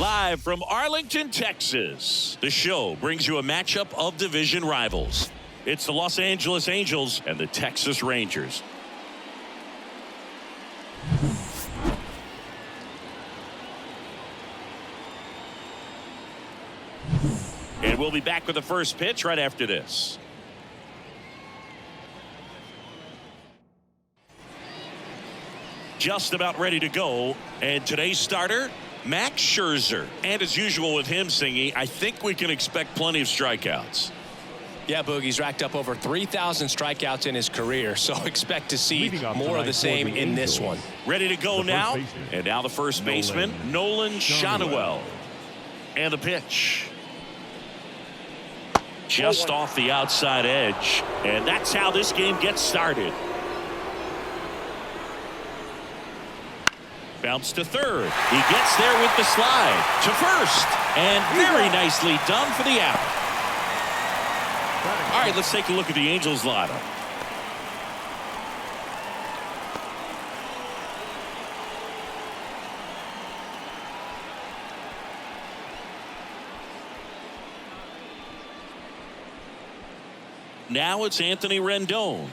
Live from Arlington, Texas, the show brings you a matchup of division rivals. It's the Los Angeles Angels and the Texas Rangers. And we'll be back with the first pitch right after this. Just about ready to go. And today's starter, Max Scherzer. And as usual with him, Singy, I think we can expect plenty of strikeouts. Yeah, Boogie's racked up over 3,000 strikeouts in his career, so expect to see more of the same in this one. Ready to go now. And now the first baseman, Nolan Schanuel. And the pitch. Just off the outside edge. And that's how this game gets started. Bounce to third. He gets there with the slide to first. And very nicely done for the out. All right, let's take a look at the Angels lineup. Now it's Anthony Rendon.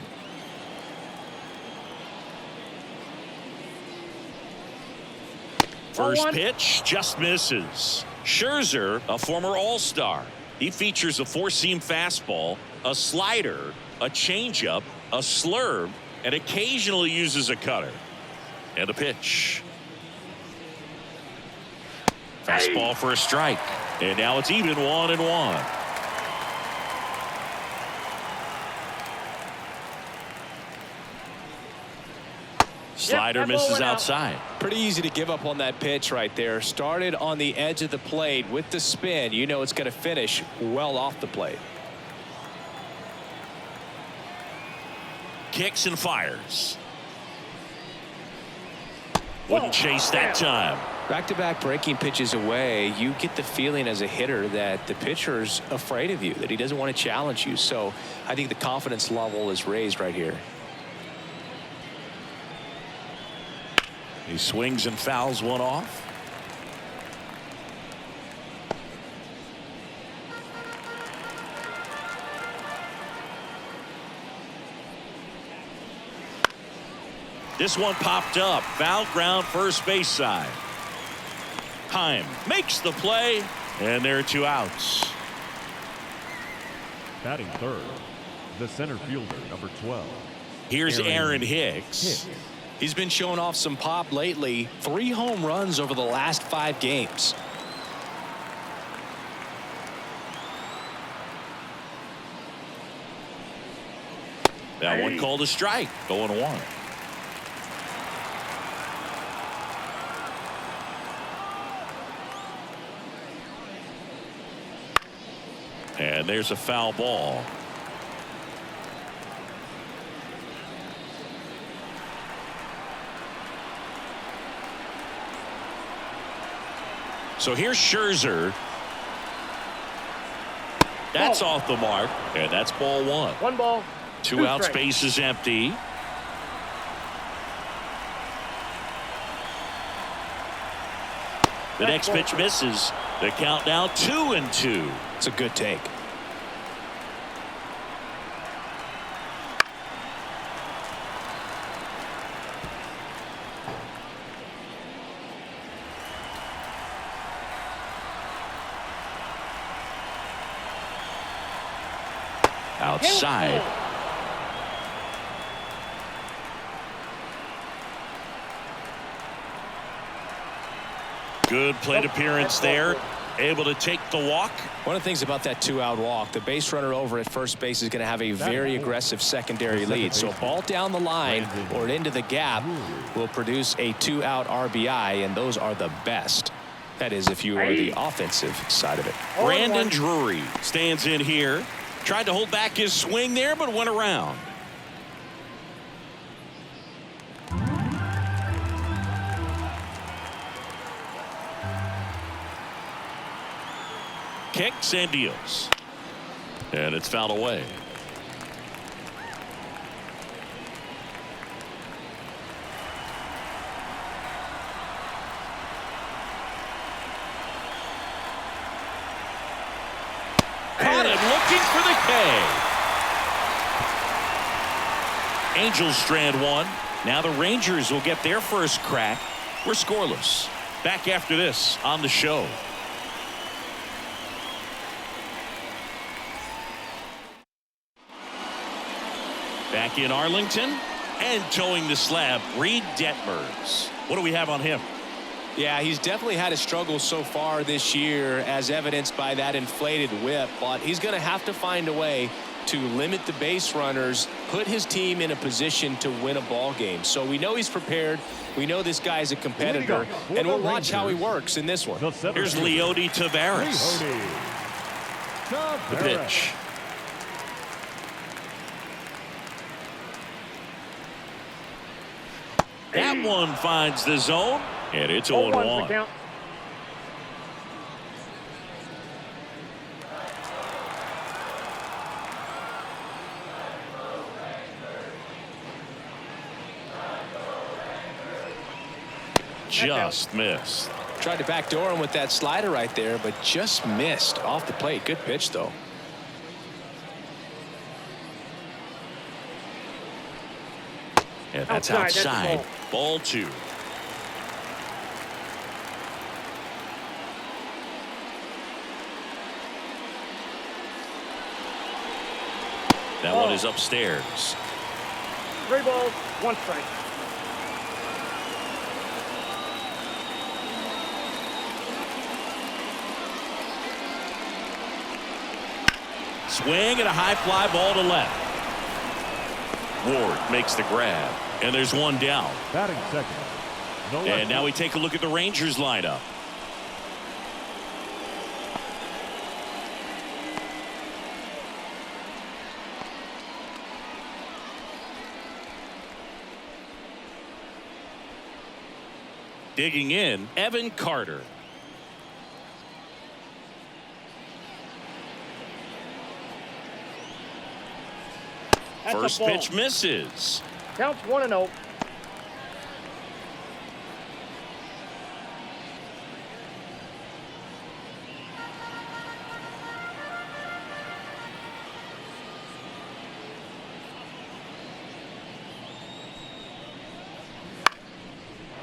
First pitch just misses. Scherzer, a former All-Star. He features a four-seam fastball, a slider, a changeup, a slurve, and occasionally uses a cutter. And a pitch. Fastball for a strike. And now it's even 1-1. Slider misses outside. Pretty easy to give up on that pitch right there. Started on the edge of the plate with the spin. You know it's going to finish well off the plate. Kicks and fires. Wouldn't chase that time. Back-to-back breaking pitches away, you get the feeling as a hitter that the pitcher's afraid of you, that he doesn't want to challenge you. So I think the confidence level is raised right here. He swings and fouls one off. This one popped up. Foul ground first base side. Heim makes the play, and there are two outs. Batting third, the center fielder, number 12. Here's Aaron Hicks. He's been showing off some pop lately. 3 home runs over the last 5 games. That one called a strike. 0-1. And there's a foul ball. So here's Scherzer. That's off the mark, and that's ball 1. 1 ball. 2 outs, base is empty. The next pitch misses. The count now 2-2. It's a good take. Outside. Good plate appearance there. Able to take the walk. One of the things about that 2-out walk, the base runner over at first base is going to have a very aggressive secondary lead. So a ball down the line or into the gap will produce a 2-out RBI, and those are the best. That is if you are the offensive side of it. Brandon Drury stands in here. Tried to hold back his swing there, but went around. Kicks and deals. And it's fouled away. for the K. Angels strand one. Now the Rangers will get their first crack. We're scoreless. Back after this on the show. Back in Arlington and towing the slab, Reed Detmers. What do we have on him? Yeah, he's definitely had a struggle so far this year, as evidenced by that inflated whip, but he's going to have to find a way to limit the base runners, put his team in a position to win a ball game. So we know he's prepared. We know this guy's a competitor, and we'll watch how he works in this one. Here's Leody Taveras. The pitch. That one finds the zone, and it's 0-1. Just missed. Tried to backdoor him with that slider right there, but just missed off the plate. Good pitch, though. And that's outside. Ball 2. That one is upstairs. 3 balls, 1 strike. Swing and a high fly ball to left. Ward makes the grab, and there's one down. Batting second. And now we take a look at the Rangers lineup. Digging in, Evan Carter. First pitch misses. Counts 1-0.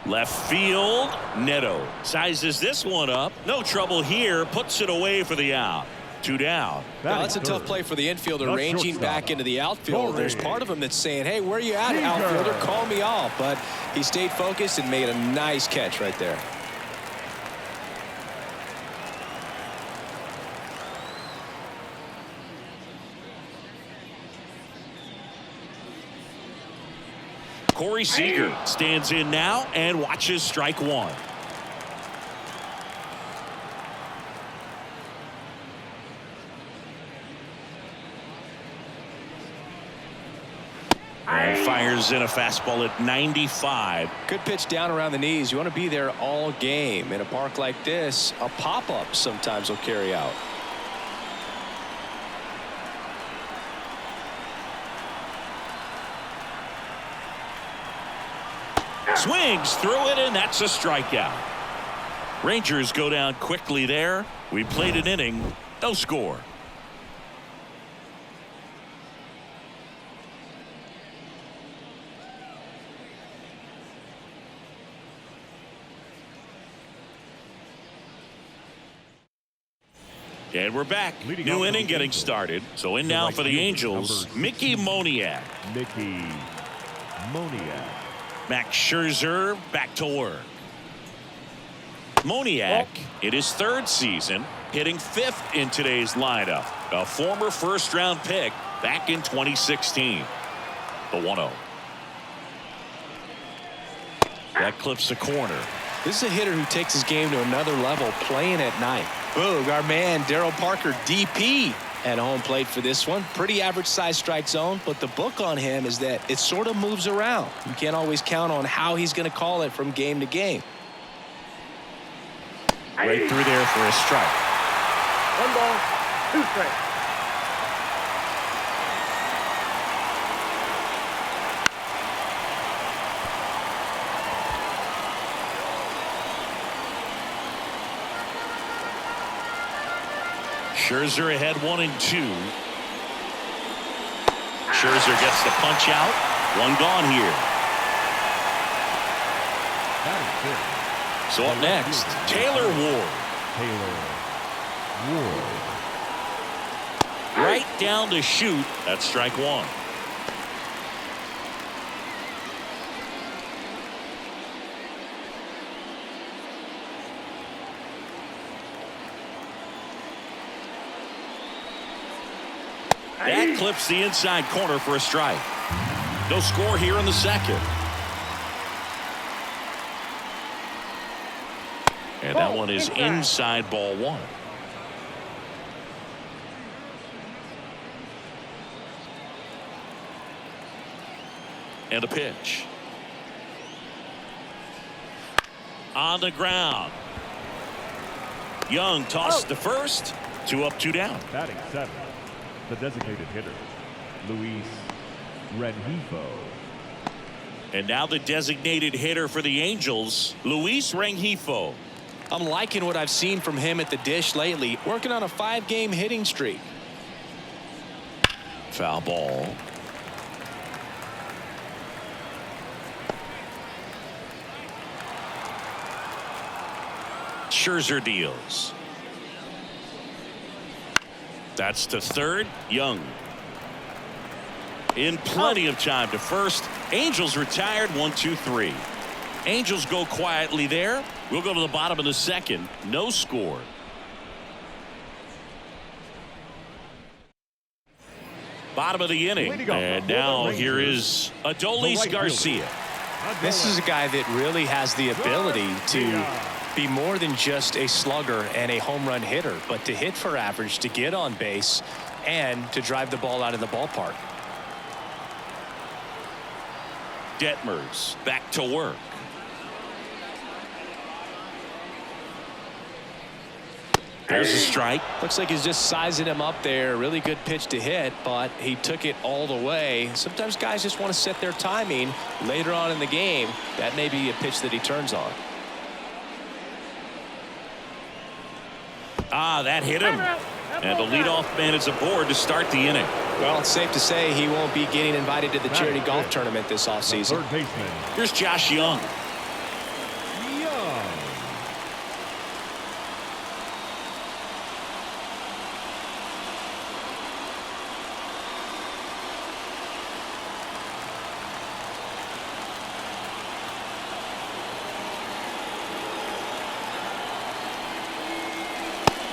Left field, Neto sizes this one up. No trouble here. Puts it away for the out. 2 down. Well, that's a tough play for the infielder, ranging back into the outfield. There's part of him that's saying, hey, where are you at, outfielder? Call me off. But he stayed focused and made a nice catch right there. Corey Seager stands in now and watches strike 1. And fires in a fastball at 95. Good pitch down around the knees. You want to be there all game. In a park like this, a pop-up sometimes will carry out. Swings through it, and that's a strikeout. Rangers go down quickly there. We played an inning, no score. And we're back. New inning getting started. So in now for the Angels, Mickey Moniak. Mickey Moniak. Max Scherzer back to work. Moniak in his 3rd season, hitting 5th in today's lineup. A former first-round pick back in 2016. The 1-0. That clips the corner. This is a hitter who takes his game to another level, playing at night. Boog, our man Daryl Parker, DP, at home plate for this one. Pretty average size strike zone, but the book on him is that it sort of moves around. You can't always count on how he's going to call it from game to game. Right through there for a strike. 1 ball, 2 strikes. Scherzer ahead 1-2. Scherzer gets the punch out. One gone here. So up next, Taylor Ward. Right down to shoot. That's strike one. That clips the inside corner for a strike. No score here in the second. And that one is inside ball one. And a pitch. On the ground. Young tosses to first. 2 up, 2 down. Batting 7th, the designated hitter, Luis Rengifo. And now the designated hitter for the Angels, Luis Rengifo. I'm liking what I've seen from him at the dish lately, working on a 5-game hitting streak. Foul ball. Scherzer deals. That's to third. Young. In plenty of time to first. Angels retired. 1, 2, 3. Angels go quietly there. We'll go to the bottom of the second. No score. Bottom of the inning. And now here is Adolis Garcia. This is a guy that really has the ability to be more than just a slugger and a home run hitter, but to hit for average, to get on base, and to drive the ball out of the ballpark. Detmers back to work. There's a strike. Looks like he's just sizing him up there. Really good pitch to hit, but he took it all the way. Sometimes guys just want to set their timing later on in the game. That may be a pitch that he turns on. That hit him. And the leadoff man is aboard to start the inning. Well, it's safe to say he won't be getting invited to the charity golf tournament this offseason. Third baseman, Here's Josh Young.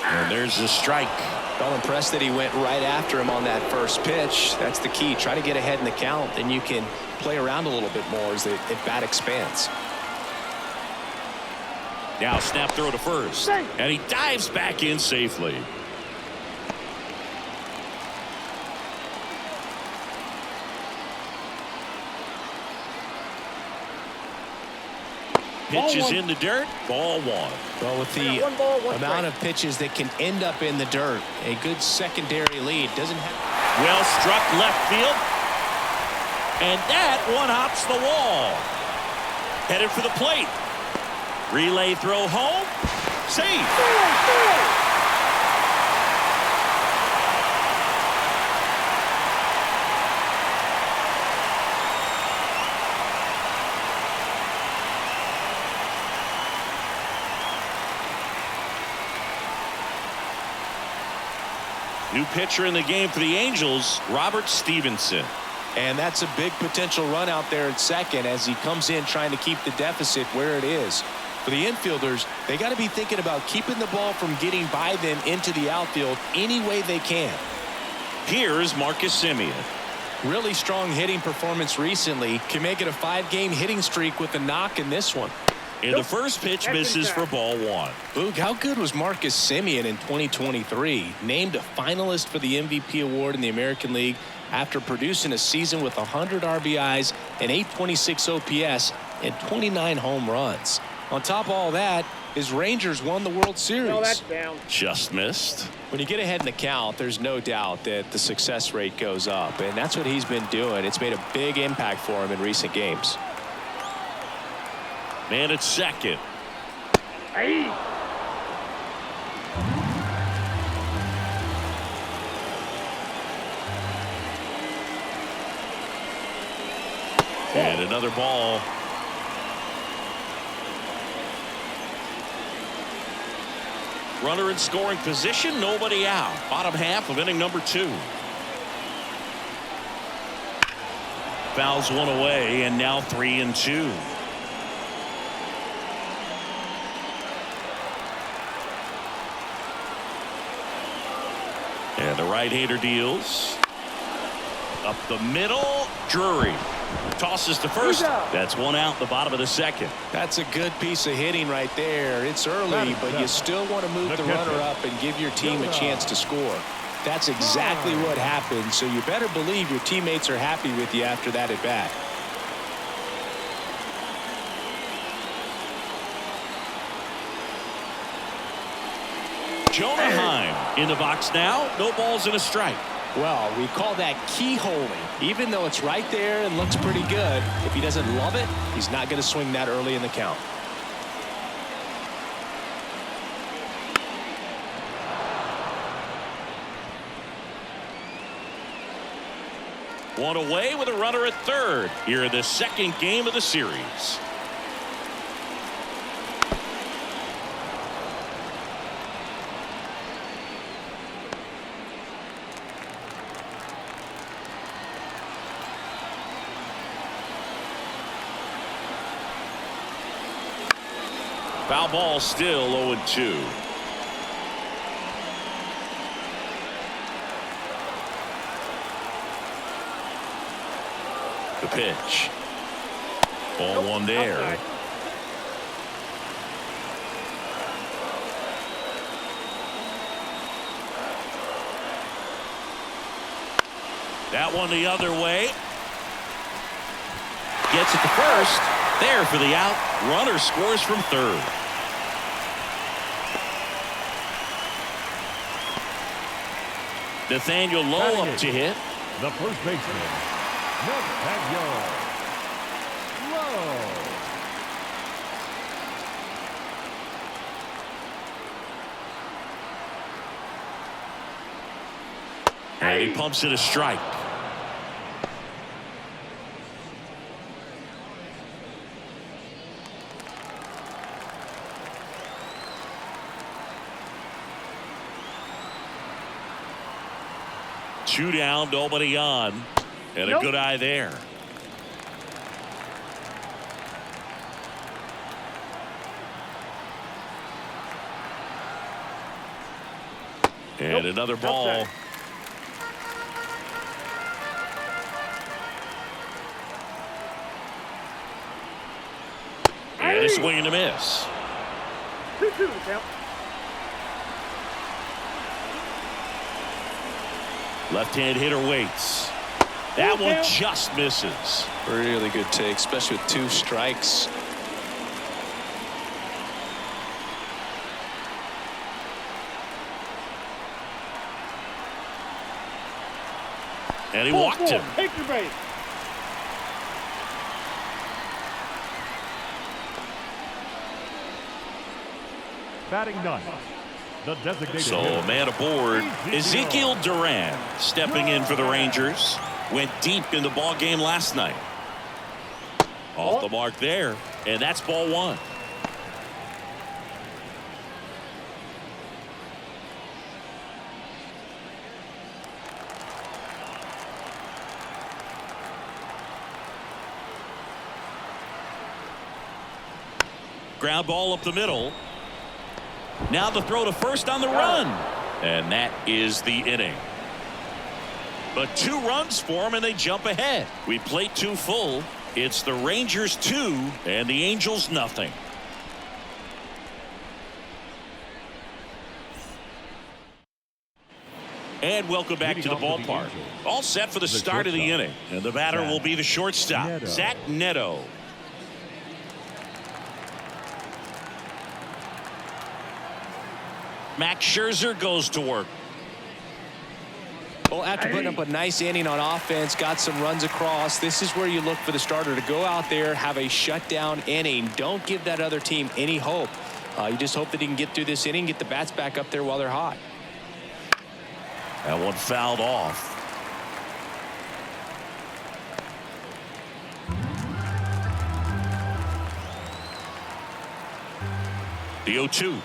And there's the strike. Well, impressed that he went right after him on that first pitch. That's the key. Try to get ahead in the count, and you can play around a little bit more as the at-bat expands. Now snap throw to first. And he dives back in safely. Pitches in the dirt. Ball one. Well, with the amount of pitches that can end up in the dirt, a good secondary lead doesn't have. Well struck left field. And that one hops the wall. Headed for the plate. Relay throw home. Safe. New pitcher in the game for the Angels, Robert Stevenson. And that's a big potential run out there at second as he comes in trying to keep the deficit where it is. For the infielders, they got to be thinking about keeping the ball from getting by them into the outfield any way they can. Here's Marcus Semien. Really strong hitting performance recently. Can make it a 5-game hitting streak with a knock in this one. And the first pitch misses for ball one. Boog, how good was Marcus Semien in 2023? Named a finalist for the MVP award in the American League after producing a season with 100 RBIs and 826 OPS and 29 home runs. On top of all that, his Rangers won the World Series. No, that's down. Just missed. When you get ahead in the count, there's no doubt that the success rate goes up, and that's what he's been doing. It's made a big impact for him in recent games. Man at second. Hey. And another ball. Runner in scoring position, nobody out. Bottom half of inning number 2. Fouls one away, and now 3-2. And the right-hander deals. Up the middle, Drury tosses to first. That's one out, the bottom of the 2nd. That's a good piece of hitting right there. It's early, but you still want to move the runner up and give your team a chance to score. That's exactly what happened, so you better believe your teammates are happy with you after that at bat. Jonah Heim in the box now. No balls and a strike. Well, we call that keyholing. Even though it's right there and looks pretty good, if he doesn't love it, he's not going to swing that early in the count. One away with a runner at third here in the 2nd game of the series. Foul ball, still 0-2. The pitch. Ball one there. That one the other way. Gets it to first. There for the out. Runner scores from third. Nathaniel Lowe up to hit. The first baseman, Nathaniel Lowe. And he pumps it a strike. Two down, nobody on, and a good eye there. And another ball. And a swing and a miss. 2-2 count. Left-hand hitter waits. That one just misses. Really good take, especially with 2 strikes. And he walked him. Take your base. Batting ninth, the designated So hitter, a man aboard. Ezekiel Duran stepping in for the Rangers. Went deep in the ball game last night. Off the mark there, and that's ball one. Ground ball up the middle. Now the throw to first on the run. And that is the inning. But 2 runs for them and they jump ahead. We play 2 full. It's the Rangers 2 and the Angels nothing. And welcome back to the ballpark. All set for the start of the inning. And the batter will be the shortstop, Zach Neto. Max Scherzer goes to work. Well, after putting up a nice inning on offense, got some runs across, this is where you look for the starter to go out there, have a shutdown inning. Don't give that other team any hope. You just hope that he can get through this inning, get the bats back up there while they're hot. That one fouled off. The 0-2.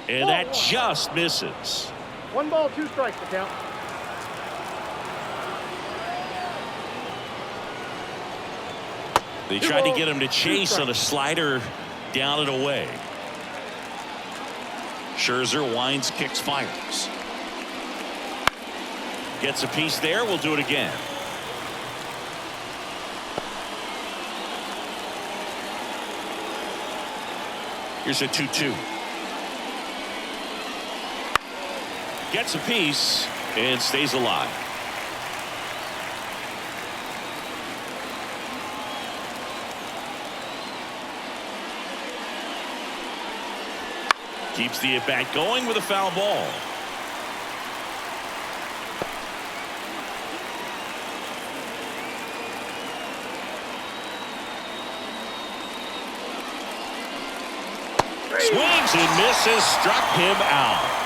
And that just misses. 1 ball, 2 strikes to count. They tried to get him to chase on a slider down and away. Scherzer winds, kicks, fires. Gets a piece there. We'll do it again. Here's a 2-2. Gets a piece and stays alive. Keeps the at-bat going with a foul ball. Swings and misses, struck him out.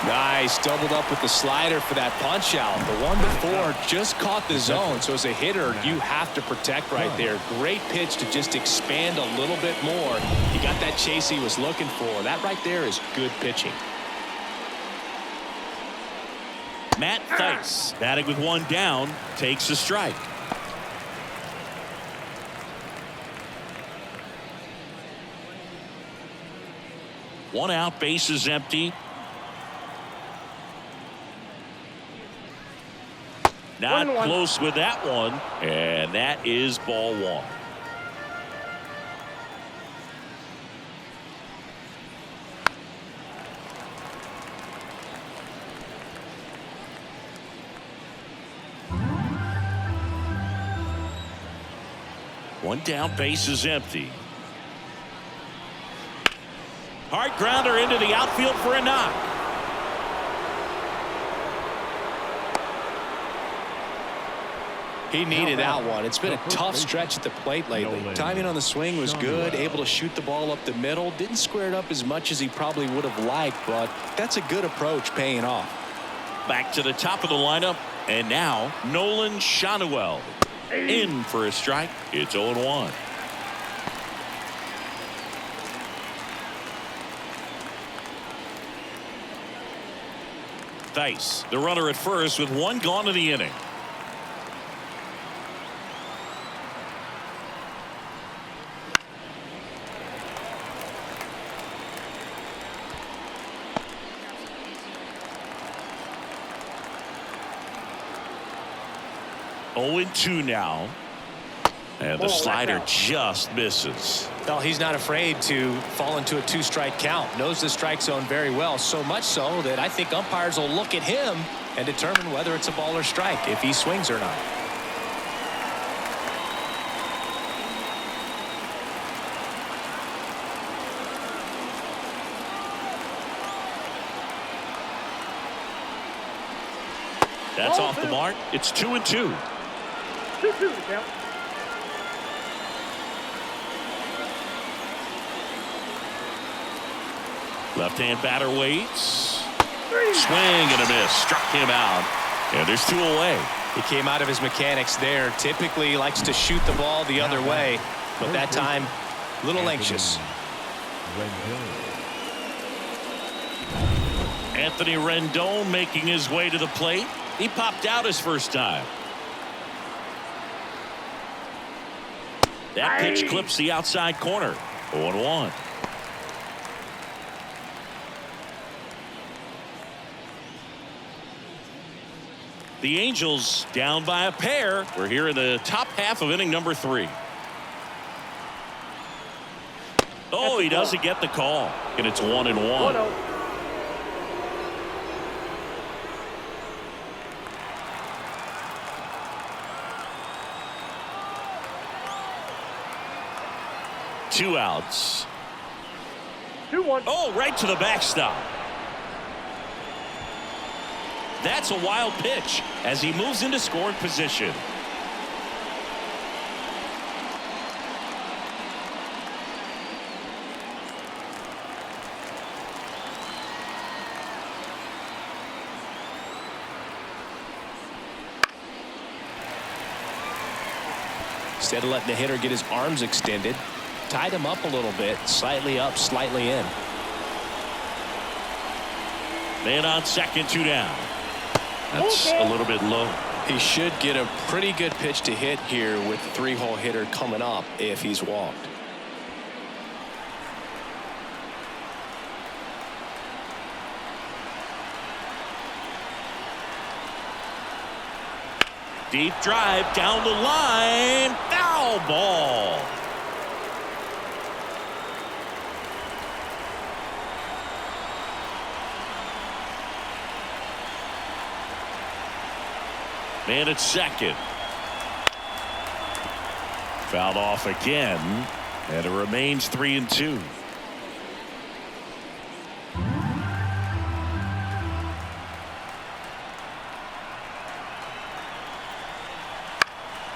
Nice, doubled up with the slider for that punch out. The one before just caught the zone, so as a hitter you have to protect right there. Great pitch to just expand a little bit more. He got that chase he was looking for. That right there is good pitching. Matt Thaiss, batting with 1 down, takes a strike. One out, bases empty. Not close with that one, and that is ball 1. One down, bases empty. Hard grounder into the outfield for a knock. He needed that one. It's been a tough stretch at the plate lately. Timing on the swing was good, able to shoot the ball up the middle. Didn't square it up as much as he probably would have liked, but that's a good approach paying off. Back to the top of the lineup, and now Nolan Schanuel in for a strike. It's 0-1. Thaiss, the runner at first with 1 gone in the inning. Oh, 0-2 now. And the slider just misses. Well, he's not afraid to fall into a 2-strike count. Knows the strike zone very well, so much so that I think umpires will look at him and determine whether it's a ball or strike, if he swings or not. That's off the mark. It's 2-2. 2-2 to count. Left-hand batter waits. Swing and a miss. Struck him out. And there's 2 away. He came out of his mechanics there. Typically he likes to shoot the ball the other way, but that time a little anxious. Anthony Rendon making his way to the plate. He popped out his first time. That pitch clips the outside corner. 0-1. The Angels down by a pair. We're here in the top half of inning number 3. Oh, he doesn't get the call. And it's 1-1. 1-0. Two outs. 2-1. Oh, right to the backstop. That's a wild pitch as he moves into scoring position. Instead of letting the hitter get his arms extended, tied him up a little bit, slightly up, slightly in. Man on second, 2 down. That's a little bit low. He should get a pretty good pitch to hit here with the 3-hole hitter coming up if he's walked. Deep drive down the line. Foul ball. Man at second. Fouled off again, and it remains 3-2.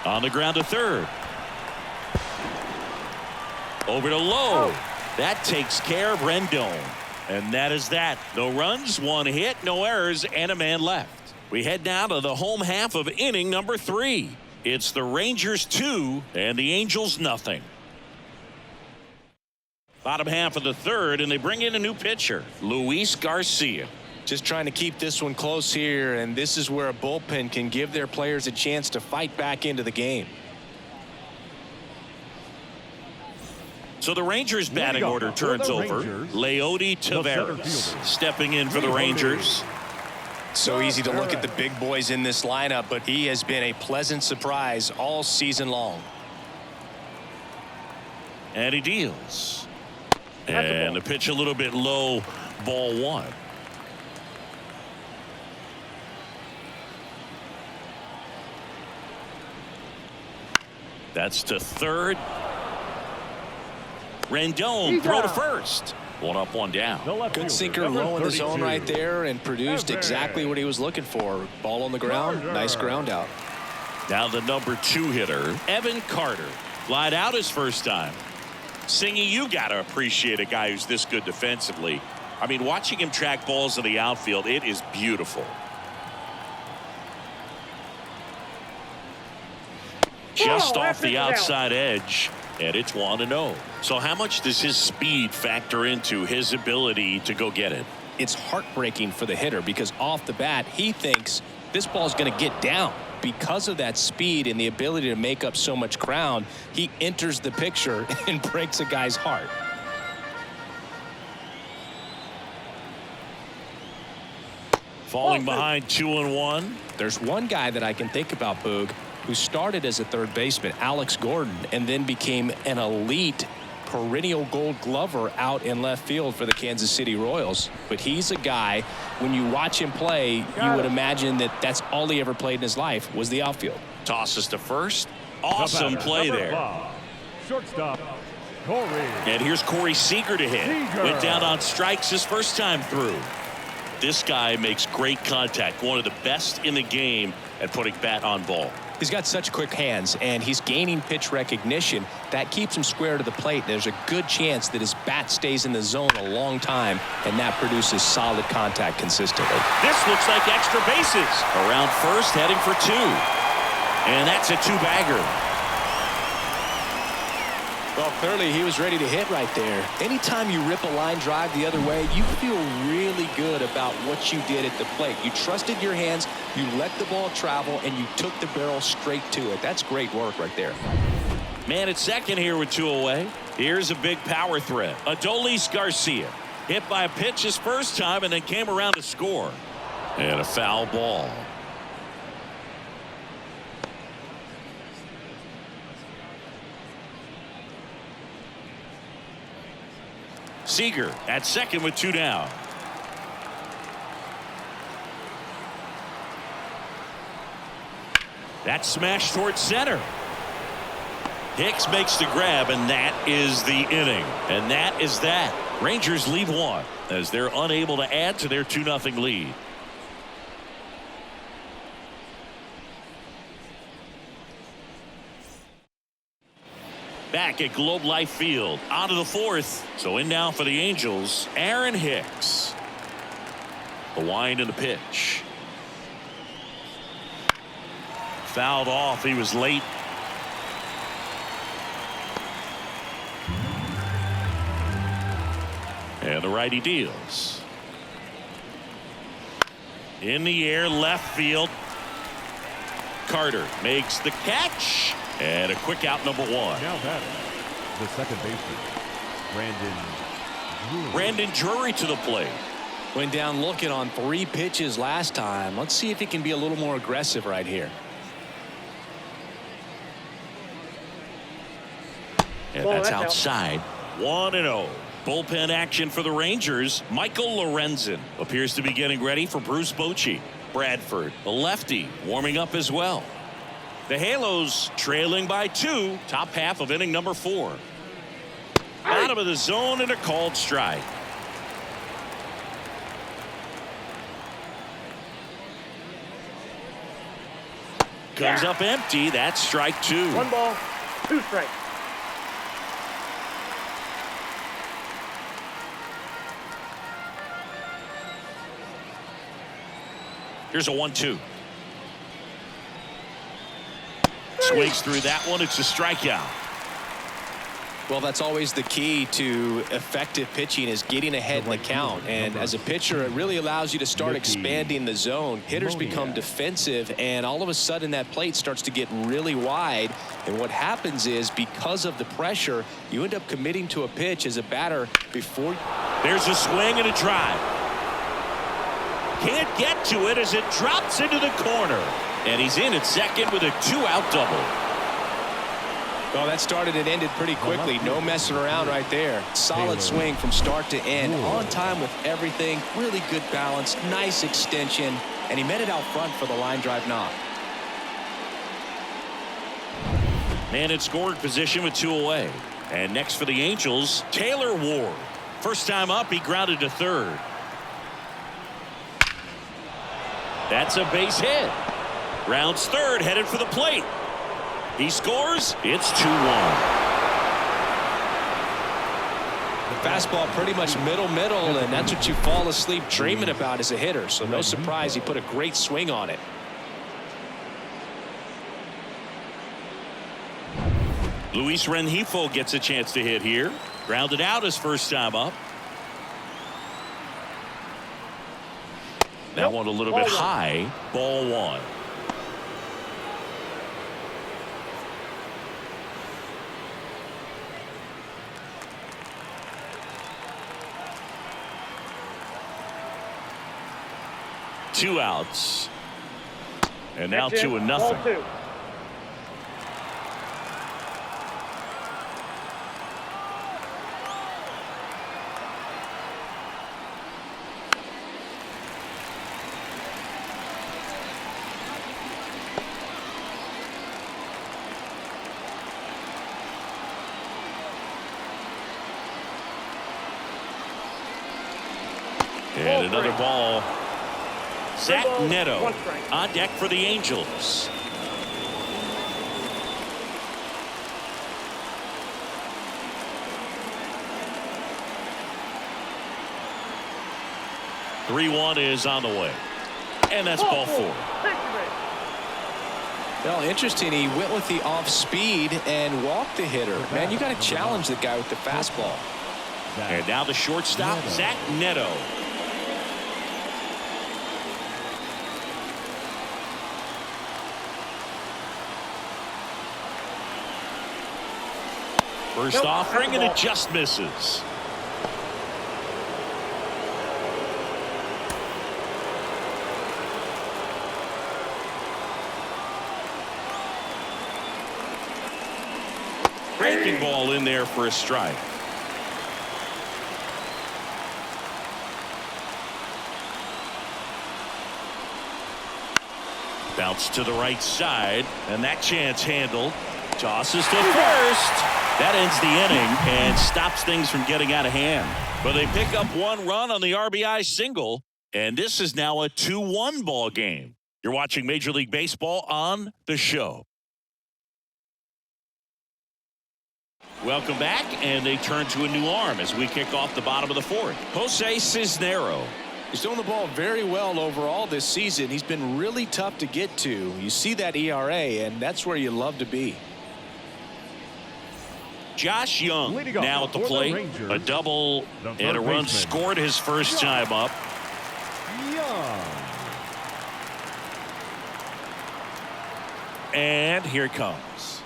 On the ground to third. Over to Lowe. That takes care of Rendon. And that is that. No runs, 1 hit, no errors, and a man left. We head now to the home half of inning number 3. It's the Rangers 2 and the Angels nothing. Bottom half of the third, and they bring in a new pitcher, Luis Garcia. Just trying to keep this one close here, and this is where a bullpen can give their players a chance to fight back into the game. So the Rangers batting order turns over. Leody Taveras stepping in for the Rangers. So easy to look at the big boys in this lineup, but he has been a pleasant surprise all season long. And he deals. And the pitch a little bit low, ball 1. That's to third. Rendon throw to first. 1 up, 1 down. Good sinker low in the zone right there and produced exactly what he was looking for. Ball on the ground. Nice ground out. Now the number 2 hitter, Evan Carter. Flied out his first time. Singy, you got to appreciate a guy who's this good defensively. I mean, watching him track balls in the outfield, it is beautiful. Just off the outside edge, and it's 1-0. So how much does his speed factor into his ability to go get it? It's heartbreaking for the hitter because off the bat, he thinks this ball's going to get down. Because of that speed and the ability to make up so much ground, he enters the picture and breaks a guy's heart. Falling behind 2-1. There's one guy that I can think about, Boog, who started as a third baseman, Alex Gordon, and then became an elite perennial Gold Glover out in left field for the Kansas City Royals. But he's a guy, when you watch him play, you would imagine that that's all he ever played in his life was the outfield. Tosses to first. Awesome play there. Shortstop, Corey. And here's Corey Seager to hit. Went down on strikes his first time through. This guy makes great contact. One of the best in the game at putting bat on ball. He's got such quick hands, and he's gaining pitch recognition. That keeps him square to the plate. There's a good chance that his bat stays in the zone a long time, and that produces solid contact consistently. This looks like extra bases. Around first, heading for 2. And that's a 2-bagger. Well, clearly he was ready to hit right there. Anytime you rip a line drive the other way, you feel really good about what you did at the plate. You trusted your hands, you let the ball travel, and you took the barrel straight to it. That's great work right there. Man at second here with 2 away. Here's a big power threat. Adolis Garcia hit by a pitch his first time and then came around to score. And a foul ball. Seager at second with 2 down. That smash towards center. Hicks makes the grab, and that is the inning. And that is that. Rangers lead 1 as they're unable to add to their 2-0 lead. Back at Globe Life Field, out of the 4th. So in now for the Angels, Aaron Hicks. The wind and the pitch. Fouled off. He was late. And the righty deals. In the air, left field. Carter makes the catch. And a quick out, number one. Now batting, the second baseman, Brandon Drury to the plate. Went down looking on 3 pitches last time. Let's see if he can be a little more aggressive right here. And Ball, that's that's out. outside. 1-0. Bullpen action for the Rangers. Michael Lorenzen appears to be getting ready for Bruce Bochy. Bradford, the lefty, warming up as well. The Halos trailing by 2. Top half of inning number 4. Bottom of the zone and a called strike. Comes up empty. That's strike 2. 1 ball, 2 strikes. Here's a 1-2. Swings through that one. It's a strikeout. Well, that's always the key to effective pitching, is getting ahead in the count. And as a pitcher, it really allows you to start expanding the zone. Hitters become defensive, and all of a sudden that plate starts to get really wide. And what happens is, because of the pressure, you end up committing to a pitch as a batter before. There's a swing and a drive. Can't get to it as it drops into the corner. And he's in at second with a 2-out double. Well, that started and ended pretty quickly. No messing around right there. Solid swing from start to end. On time with everything. Really good balance. Nice extension. And he met it out front for the line drive knock. Man in scoring position with 2 away. And next for the Angels, Taylor Ward. First time up, he grounded to third. That's a base hit. Rounds third, headed for the plate. He scores. It's 2-1. The fastball pretty much middle, and that's what you fall asleep dreaming about as a hitter. So no surprise he put a great swing on it. Luis Rengifo gets a chance to hit here. Grounded out his first time up. That one a little bit high. Ball 1. Two outs. And now 2-0. Ball 2. And another ball. Zach Neto 1 strike. on deck for the Angels. (3-1) is on the way. And that's ball 4. Well, interesting. He went with the off speed and walked the hitter. Man, you got to challenge the guy with the fastball. And now the shortstop, Zach Neto. First offering, and it just misses. Breaking ball in there for a strike. Bounce to the right side, and that chance handled. Tosses to first. That ends the inning and stops things from getting out of hand. But they pick up 1 run on the RBI single, and this is now a 2-1 ball game. You're watching Major League Baseball on The Show. Welcome back, and they turn to a new arm as we kick off the bottom of the 4th. Jose Cisnero. He's doing the ball very well overall this season. He's been really tough to get to. You see that ERA, and that's where you love to be. Josh Young Leading off now at the for the plate. Rangers, A double the and a third run baseman, scored his first time up. Young. And here it comes.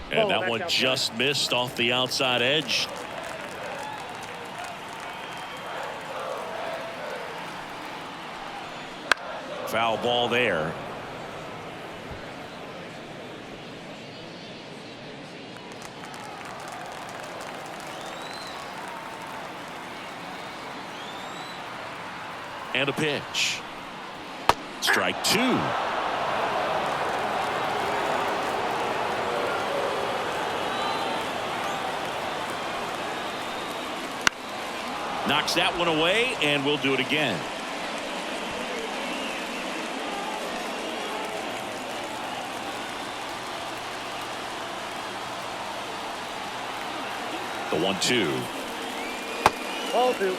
And Oh, that that's one outside. just missed off the outside edge. Foul ball there. And a pitch. Strike two. Knocks that one away, and we'll do it again. The 1-2. Ball two.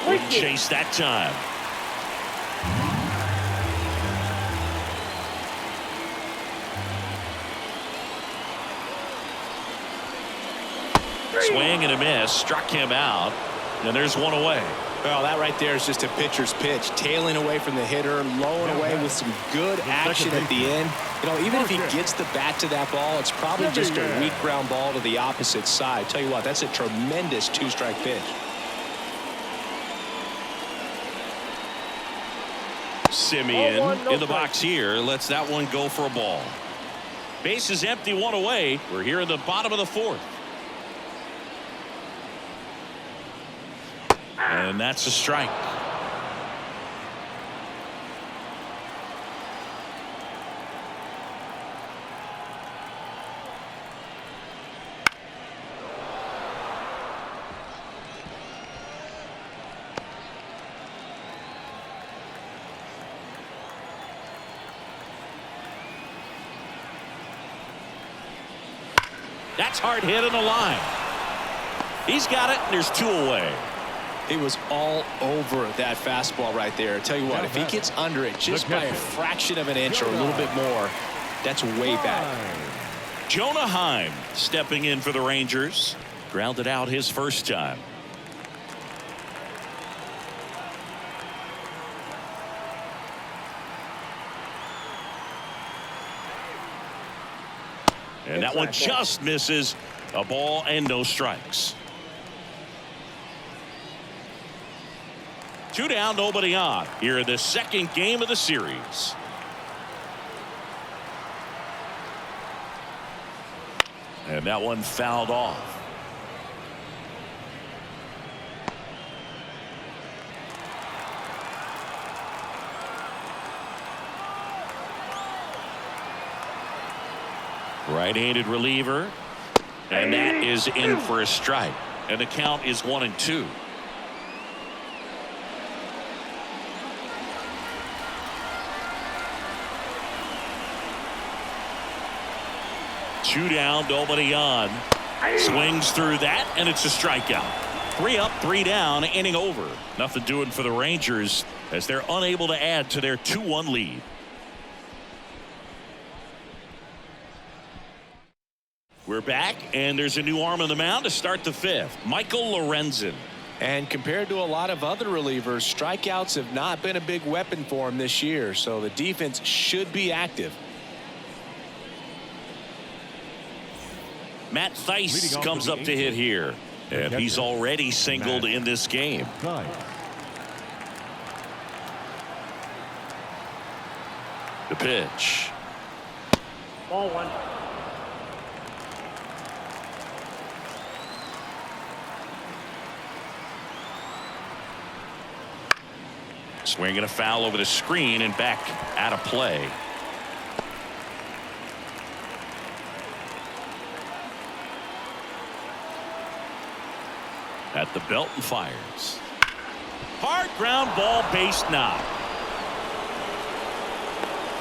Wouldn't chase that time. Swing and a miss, struck him out, and there's one away. Well, that right there is just a pitcher's pitch, tailing away from the hitter, lowing away with some good action at the end. You know, even if he gets the bat to that ball, it's probably just a weak ground ball to the opposite side. Tell you what, that's a tremendous two-strike pitch. Simeon Ball one, no in the strike. box here lets that one go for a ball. Base is empty, one away. We're here in the bottom of the fourth. And that's a strike. That's hard hit on the line. He's got it, and there's two away. He was all over that fastball right there. I tell you what, if he gets under it just by a fraction of an inch or a little bit more, that's way back. Jonah Heim stepping in for the Rangers. Grounded out his first time. And that one just misses. A ball and no strikes. 2 down, nobody on here in the second game of the series. And that one fouled off. Right-handed reliever, and that is in for a strike, and the count is 1-2. Two down, nobody on. Swings through that, and it's a strikeout. 3 up, 3 down, inning over. Nothing doing for the Rangers as they're unable to add to their 2-1 lead. We're back, and there's a new arm on the mound to start the fifth. Michael Lorenzen. And compared to a lot of other relievers, strikeouts have not been a big weapon for him this year, so the defense should be active. Matt Theis comes up to hit here, and he's already singled in this game. The pitch. Ball one. Swinging a foul over the screen and back out of play. At the belt and fires. Hard ground ball, base knock.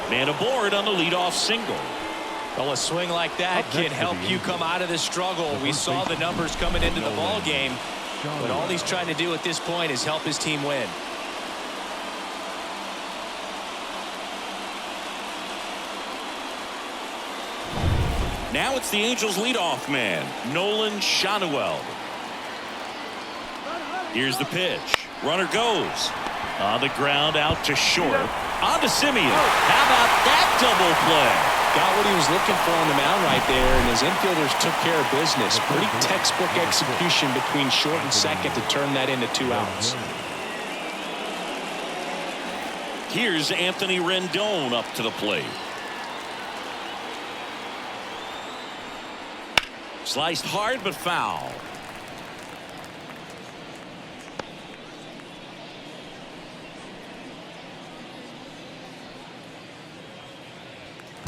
Man aboard on the leadoff single. Well, a swing like that can help you come out of this struggle. We saw the numbers coming into the ball game, but all he's trying to do at this point is help his team win. Now it's the Angels leadoff man, Nolan Schanuel. Here's the pitch. Runner goes. On the ground out to short. On to Simeon. How about that double play? Got what he was looking for on the mound right there, and his infielders took care of business. Pretty textbook execution between short and second to turn that into 2 outs. Here's Anthony Rendon up to the plate. Sliced hard but foul.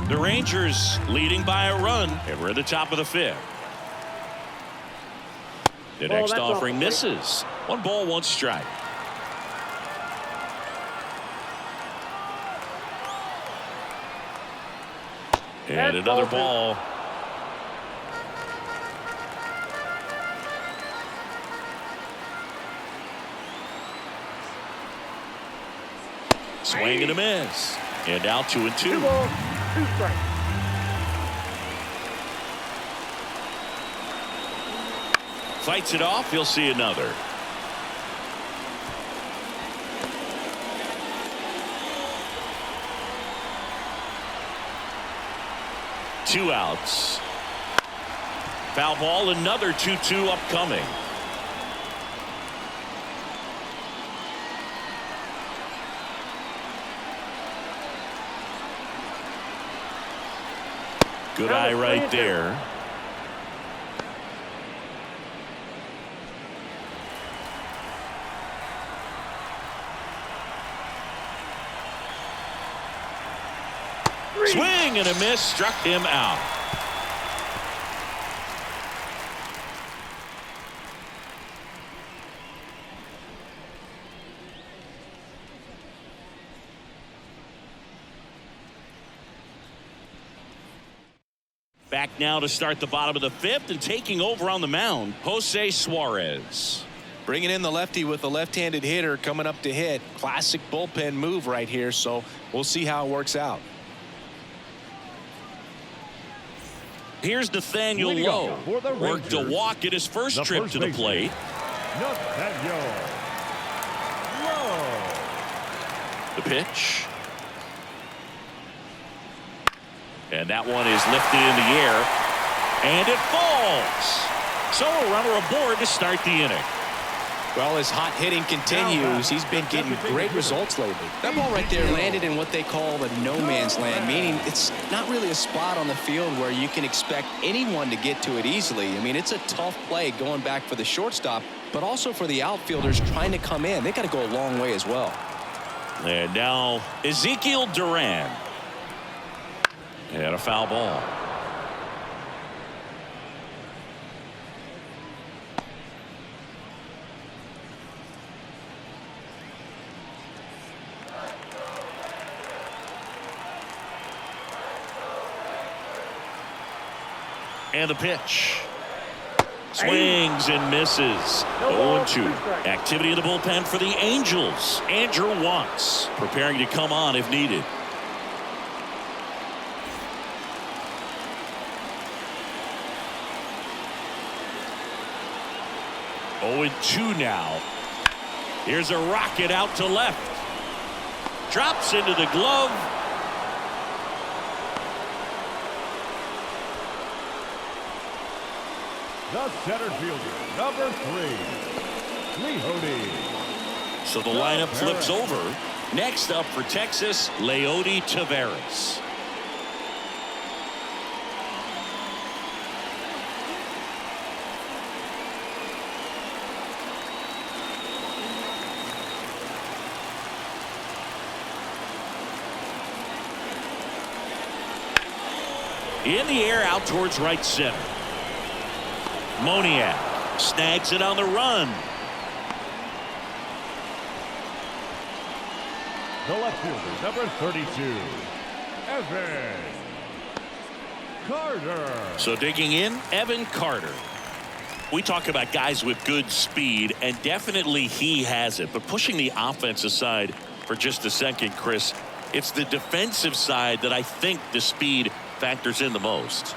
The Rangers leading by a run, and we're at the top of the 5th. The next offering misses. 1 ball, 1 strike. And another ball. Swing and a miss. And now 2-2. 2 balls, 2 strikes. Fights it off. He'll see another. Two outs. Foul ball. Another 2-2 upcoming. Good eye right there. Swing and a miss, struck him out. Back now to start the bottom of the 5th, and taking over on the mound, Jose Suarez. Bringing in the lefty with a left-handed hitter coming up to hit. Classic bullpen move right here, so we'll see how it works out. Here's Nathaniel Lowe. Worked a walk at his first trip to the plate. Nathaniel Lowe. The pitch. And that one is lifted in the air. And it falls. So a runner aboard to start the inning. Well, as hot hitting continues, he's been getting great results lately. That ball right there landed in what they call the no man's land, meaning it's not really a spot on the field where you can expect anyone to get to it easily. I mean, it's a tough play going back for the shortstop, but also for the outfielders trying to come in. They got to go a long way as well. And now Ezekiel Duran. And a foul ball. And the pitch. Swings and misses. 0-2. Activity in the bullpen for the Angels. Andrew Watts preparing to come on if needed. Oh, 2 now. Here's a rocket out to left. Drops into the glove. The center fielder, number 3, Leody. So the lineup flips over. Next up for Texas, Leody Taveras. In the air out towards right center. Moniak snags it on the run. The left fielder, number 32, Evan Carter. So digging in, Evan Carter. We talk about guys with good speed, and definitely he has it. But pushing the offense aside for just a second, Chris, it's the defensive side that I think the speed factors in the most.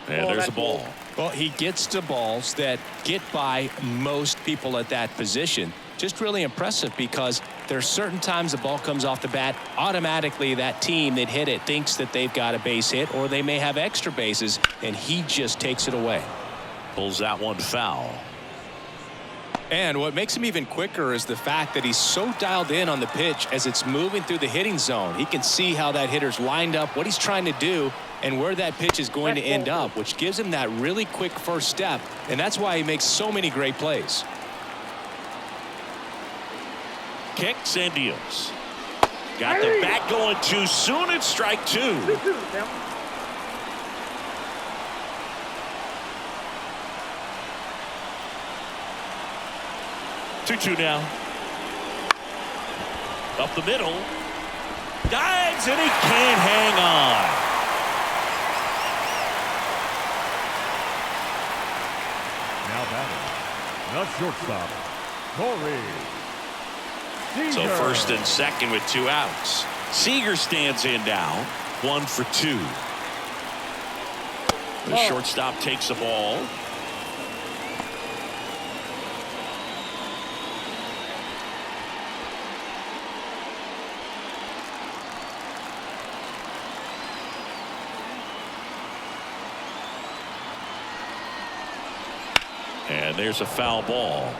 And there's a ball. Well, he gets to balls that get by most people at that position. Just really impressive because there's certain times the ball comes off the bat, automatically that team that hit it thinks that they've got a base hit or they may have extra bases, and he just takes it away. Pulls that one foul. And what makes him even quicker is the fact that he's so dialed in on the pitch as it's moving through the hitting zone. He can see how that hitter's lined up, what he's trying to do, and where that pitch is going to end up, which gives him that really quick first step, and that's why he makes so many great plays. Kicks and deals. Got the bat going too soon. It's strike 2. 2-2 now. Up the middle. Dives and he can't hang on. Now batting, the shortstop, Corey Seager. So first and second with 2 outs. Seager stands in now. 1 for 2. The shortstop takes the ball. And there's a foul ball.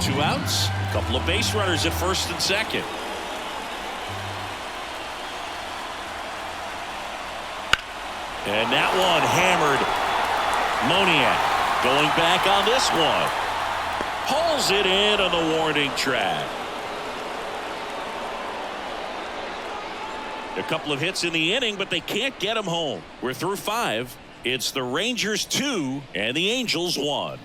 Two outs, a couple of base runners at first and second. And that one hammered. Moniak going back on this one. Pulls it in on the warning track. A couple of hits in the inning, but they can't get him home. We're through 5. It's the Rangers 2 and the Angels 1.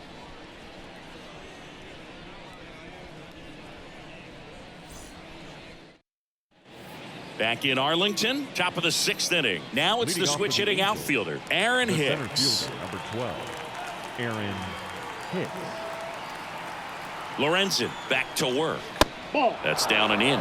Back in Arlington, top of the 6th inning. Now it's Leading the off switch for the hitting Angels, outfielder, Aaron the center Hicks. fielder, number 12, Aaron Hicks. Lorenzen back to work. That's down and in.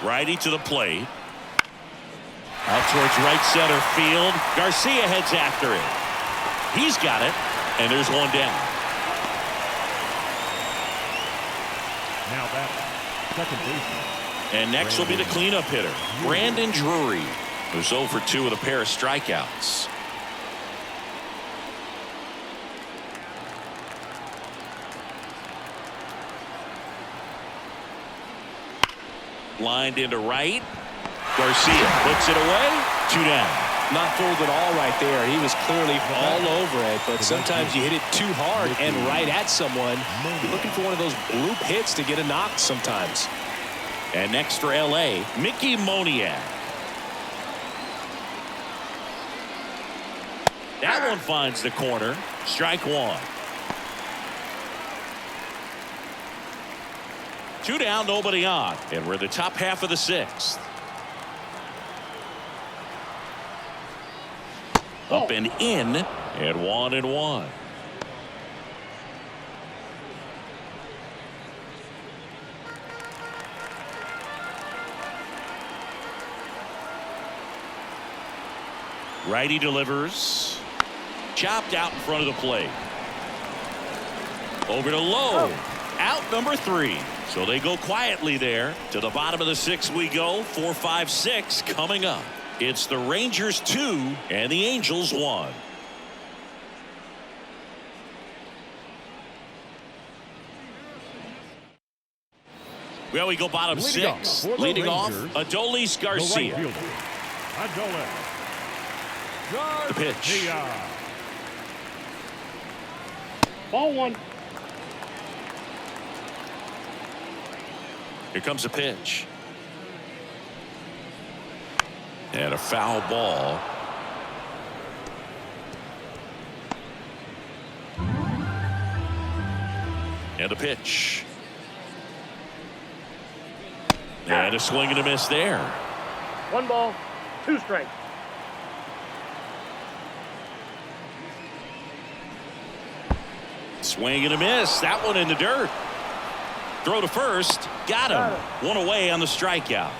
Righty to the plate. Out towards right center field. Garcia heads after it. He's got it, and there's one down. Now batting, second baseman. And next will be the cleanup hitter, Brandon Drury, who's 0 for 2 with a pair of strikeouts. Lined into right. Garcia puts it away. 2 down. Not fooled at all right there. He was clearly all over it, but sometimes you hit it too hard and right at someone. You're looking for one of those bloop hits to get a knock sometimes. And next for LA, Mickey Moniak. That one finds the corner. Strike 1. 2 down, nobody on, and we're the top half of the 6th. Up and in, and 1-1. Righty delivers. Chopped out in front of the plate. Over to Lowe. Out number 3. So they go quietly there. To the bottom of the 6th we go. 4, 5, 6 coming up. It's the Rangers 2 and the Angels 1. Well, we go bottom 6. Leading off, Adolis Garcia. The right fielder, Adolis The pitch. Garcia. Ball 1. Here comes a pitch. And a foul ball. And the pitch. And a swing and a miss there. 1 ball, 2 strikes. Swing and a miss. That one in the dirt. Throw to first. Got him. One away on the strikeout.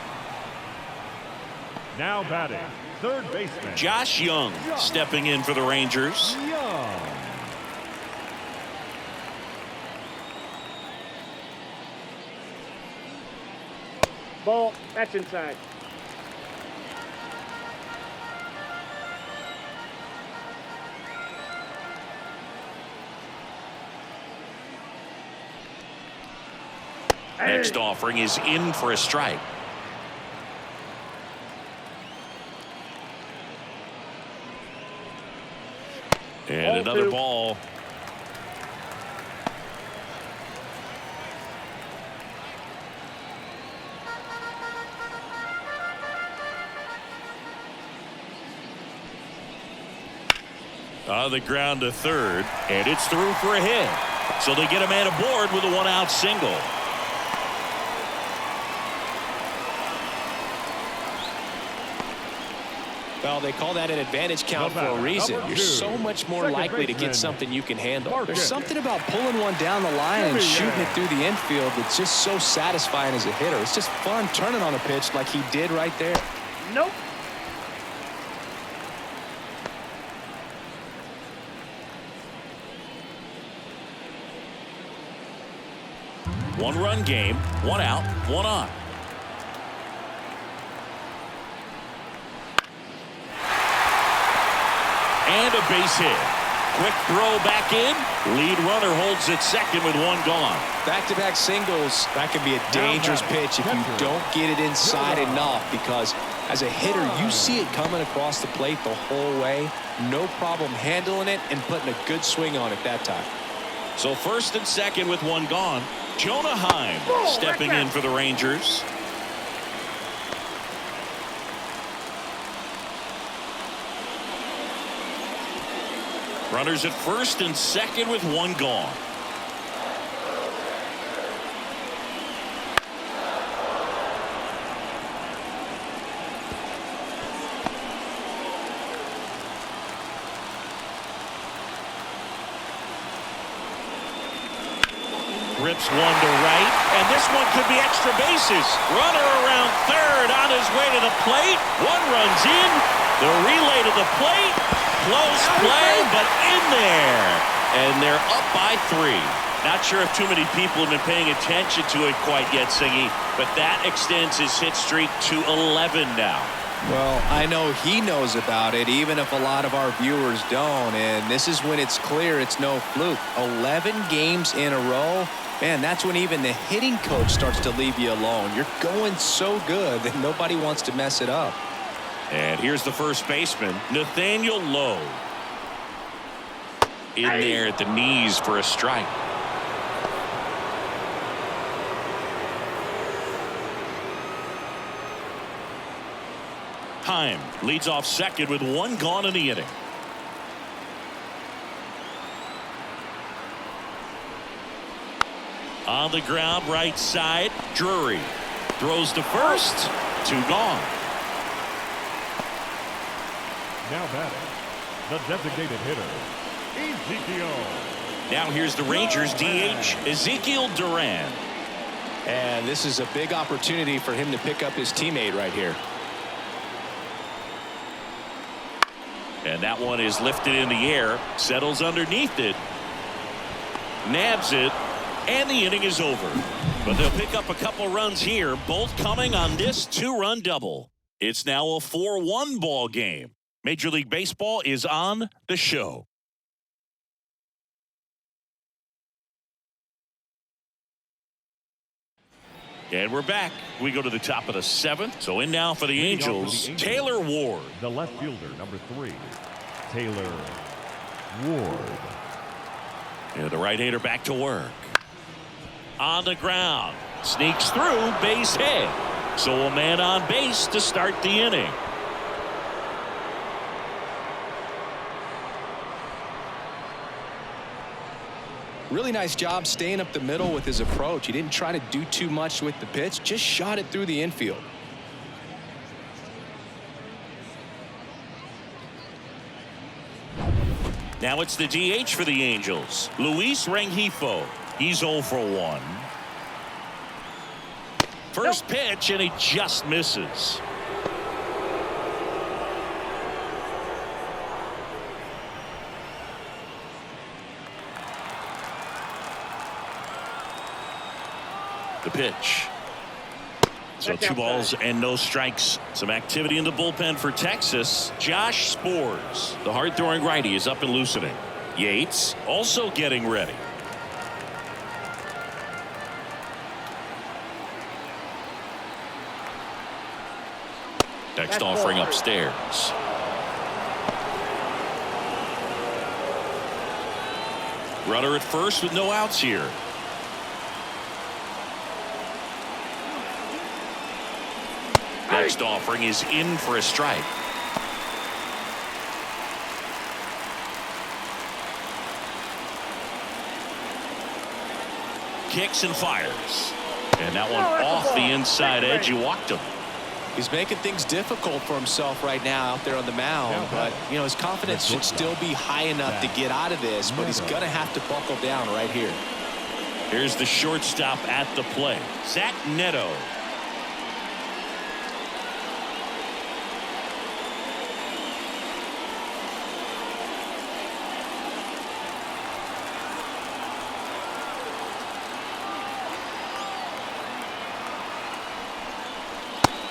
Now batting, third baseman Josh Young stepping in for the Rangers. Young. Ball, that's inside. Next offering is in for a strike. And another ball. On the ground to third, and it's through for a hit. So they get a man aboard with a 1-out single. Well, they call that an advantage count for a reason. You're so much more likely to get something you can handle. There's something about pulling one down the line and shooting it through the infield that's just so satisfying as a hitter. It's just fun turning on a pitch like he did right there. Nope. One-run game, 1 out, 1 on. And a base hit. Quick throw back in. Lead runner holds at second with 1 gone. Back-to-back singles, that can be a dangerous pitch if you don't get it inside enough, because as a hitter, you see it coming across the plate the whole way. No problem handling it and putting a good swing on it that time. So first and second with 1 gone. Jonah Heim stepping in for the Rangers. Runners at first and second with 1 gone. Rips one to right, and this one could be extra bases. Runner around third on his way to the plate. 1 runs in. The relay to the plate. Close play, but in there. And they're up by 3. Not sure if too many people have been paying attention to it quite yet, Singy, but that extends his hit streak to 11 now. Well, I know he knows about it, even if a lot of our viewers don't. And this is when it's clear it's no fluke. 11 games in a row. Man, that's when even the hitting coach starts to leave you alone. You're going so good that nobody wants to mess it up. And here's the first baseman, Nathaniel Lowe. In there at the knees for a strike. Heim leads off second with 1 gone in the inning. On the ground, right side, Drury throws to first, 2 gone. Now batting, the designated hitter, Ezekiel. Now here's the Rangers DH, Ezekiel Duran. And this is a big opportunity for him to pick up his teammate right here. And that one is lifted in the air, settles underneath it, nabs it, and the inning is over. But they'll pick up a couple runs here, both coming on this 2-run double. It's now a 4-1 ball game. Major League Baseball is on the show. And we're back. We go to the top of the 7th. So in now for the Angels, Taylor Ward. The left fielder, number 3, Taylor Ward. And the right-hander back to work. On the ground. Sneaks through, base hit. So a man on base to start the inning. Really nice job staying up the middle with his approach. He didn't try to do too much with the pitch, just shot it through the infield. Now it's the DH for the Angels, Luis Rengifo. He's 0 for 1. First pitch, and he just misses. The pitch. So 2 balls and no strikes. Some activity in the bullpen for Texas. Josh Spores, the hard-throwing righty, is up and loosening. Yates also getting ready. Next offering upstairs. Runner at first with no outs here. Next offering is in for a strike. Kicks and fires. And that one off the inside edge. You walked him. He's making things difficult for himself right now out there on the mound, but you know his confidence should still be high enough to get out of this, but he's gonna have to buckle down right here. Here's the shortstop at the plate, Zach Neto.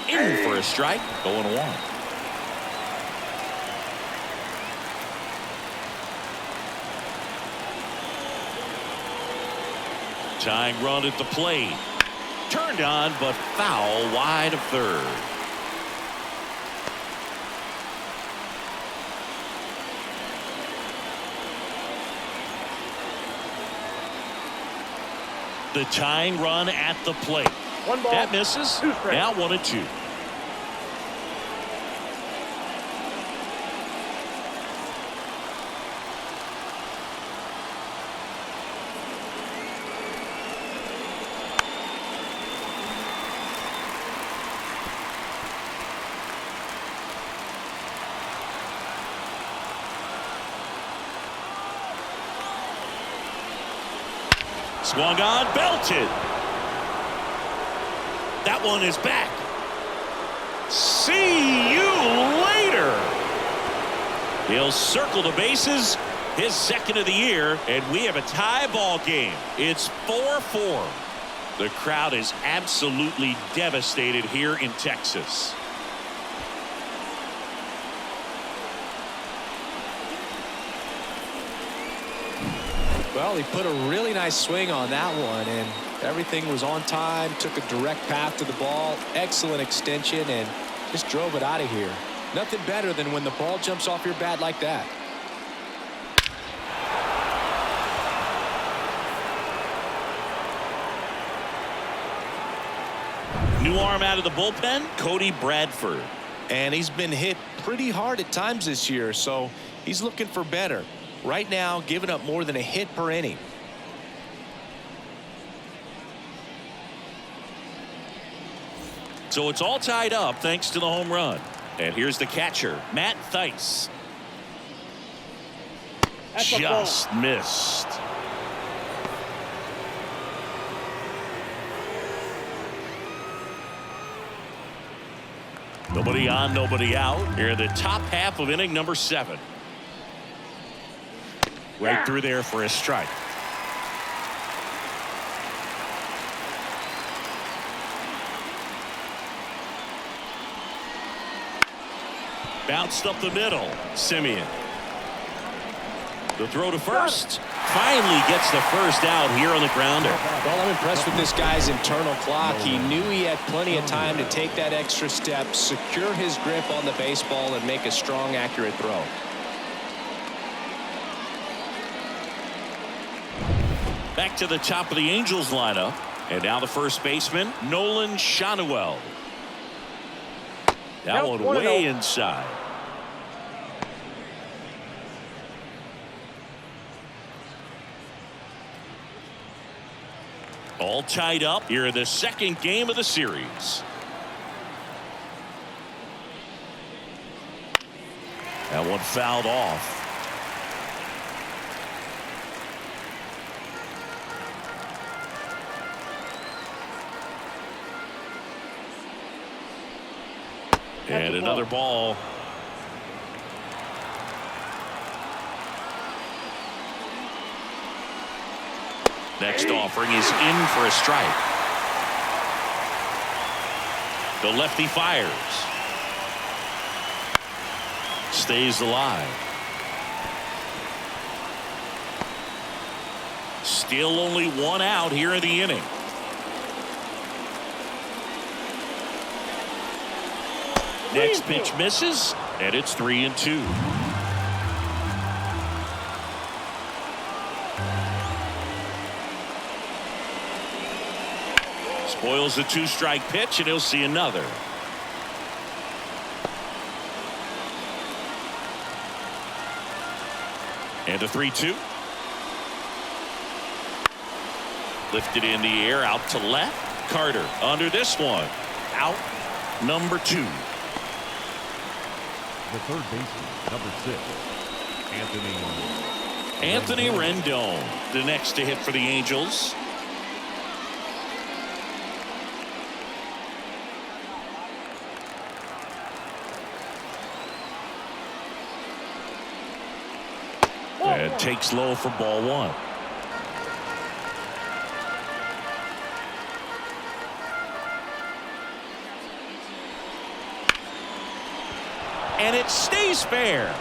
In for a strike, 0-1. Tying run at the plate. Turned on, but foul wide of third. The tying run at the plate. 1 ball. That misses. 2 strikes. Now 1-2. Swung on, belted. That one is back. See you later. He'll circle the bases, his second of the year, and we have a tie ball game. It's 4-4. The crowd is absolutely devastated here in Texas. Well, he put a really nice swing on that one, and everything was on time, took a direct path to the ball, excellent extension, and just drove it out of here. Nothing better than when the ball jumps off your bat like that. New arm out of the bullpen, Cody Bradford. And he's been hit pretty hard at times this year, so he's looking for better. Right now, giving up more than a hit per inning. So it's all tied up thanks to the home run. And here's the catcher, Matt Thaiss. Just missed. Nobody on, nobody out. Here in the top half of inning number 7. Right through there for a strike. Bounced up the middle. Simeon. The throw to first. Finally gets the first out here on the grounder. Well, I'm impressed with this guy's internal clock. He knew he had plenty of time to take that extra step, secure his grip on the baseball, and make a strong, accurate throw. Back to the top of the Angels lineup. And now the first baseman, Nolan Schanuel. That one way inside. All tied up here in the second game of the series. That one fouled off. And another ball. Next offering is in for a strike. The lefty fires. Stays alive. Still only one out here in the inning. Next pitch misses, and it's 3-2. Spoils the 2-strike pitch, and he'll see another. And a 3-2. Lifted in the air, out to left. Carter under this one. Out number 2. The third baseman, number 6, Anthony Rendon, the next to hit for the Angels. And takes low for ball 1. And it stays fair.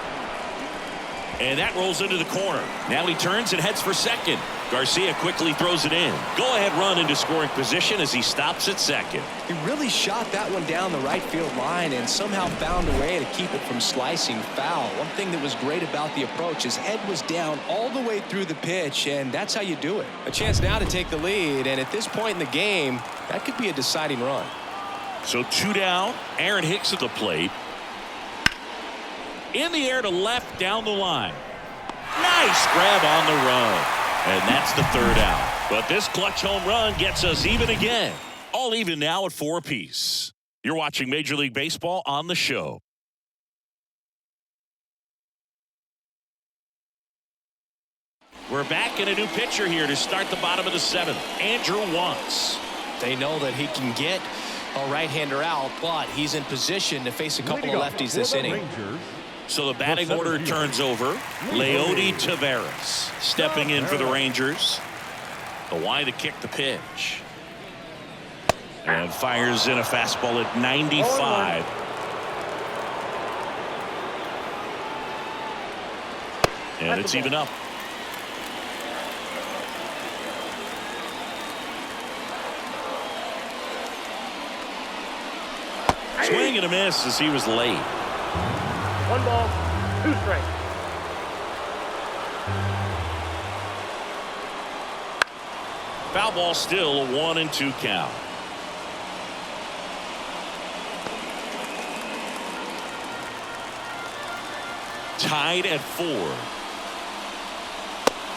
And that rolls into the corner. Now he turns and heads for second. Garcia quickly throws it in. Go-ahead run into scoring position as he stops at second. He really shot that one down the right field line and somehow found a way to keep it from slicing foul. One thing that was great about the approach, his head was down all the way through the pitch, and that's how you do it. A chance now to take the lead, and at this point in the game, that could be a deciding run. So 2 down. Aaron Hicks at the plate. In the air to left down the line. Nice grab on the run. And that's the 3rd out. But this clutch home run gets us even again. All even now at 4 apiece. You're watching Major League Baseball on the show. We're back in a new pitcher here to start the bottom of the 7th. Andrew Wantz. They know that he can get a right-hander out, but he's in position to face a couple of lefties this inning. So the batting order turns over. Leody Taveras stepping in for the Rangers. The wide to kick the pitch. And fires in a fastball at 95. And it's even up. Swing and a miss as he was late. 1 ball, 2 strikes. Foul ball still, a 1-2 count. Tied at 4.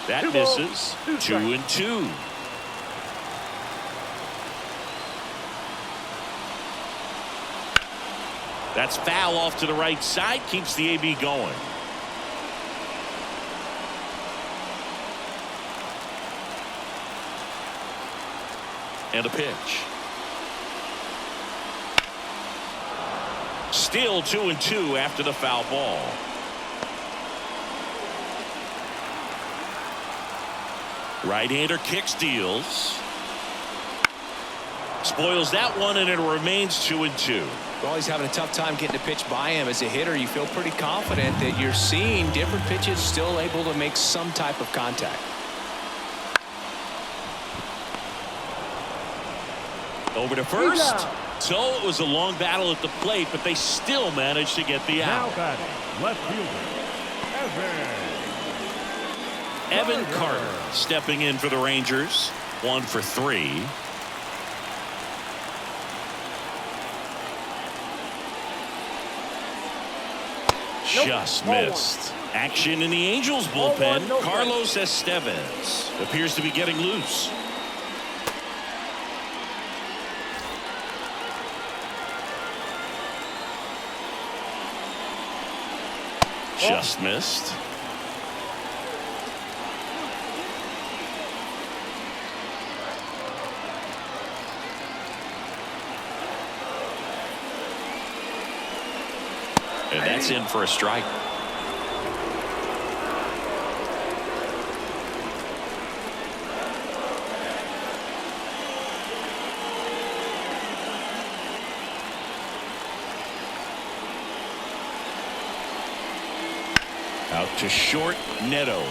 That misses. 2-2. That's foul off to the right side. Keeps the AB going. And a pitch. Still 2-2 after the foul ball. Right-hander kicks, deals. Spoils that one, and it remains 2-2. Well, he's having a tough time getting a pitch by him. As a hitter, you feel pretty confident that you're seeing different pitches still able to make some type of contact. Over to first. So it was a long battle at the plate, but they still managed to get the out. Now batting, left fielder, Evan Carter stepping in for the Rangers. 1 for 3. Just missed. Action in the Angels bullpen. Carlos Estevez appears to be getting loose. Just missed. And that's in for a strike. Out to short, Neto.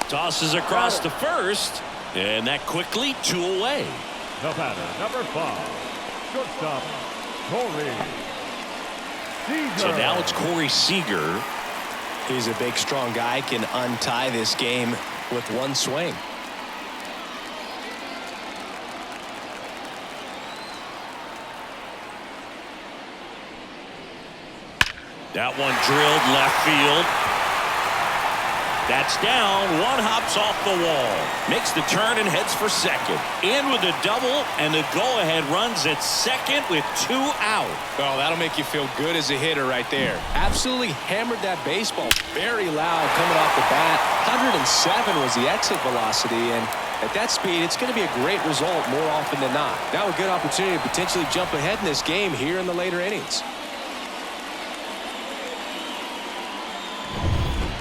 Tosses across to first, and that quickly 2 away. The batter, number 5, shortstop, Corey Seager. So now it's Corey Seager. He's a big, strong guy, can untie this game with one swing. That one drilled left field. That's down. One hops off the wall. Makes the turn and heads for second. In with a double, and the go-ahead runs at second with 2 out. Well, that'll make you feel good as a hitter right there. Absolutely hammered that baseball. Very loud coming off the bat. 107 was the exit velocity, and at that speed, it's going to be a great result more often than not. Now a good opportunity to potentially jump ahead in this game here in the later innings.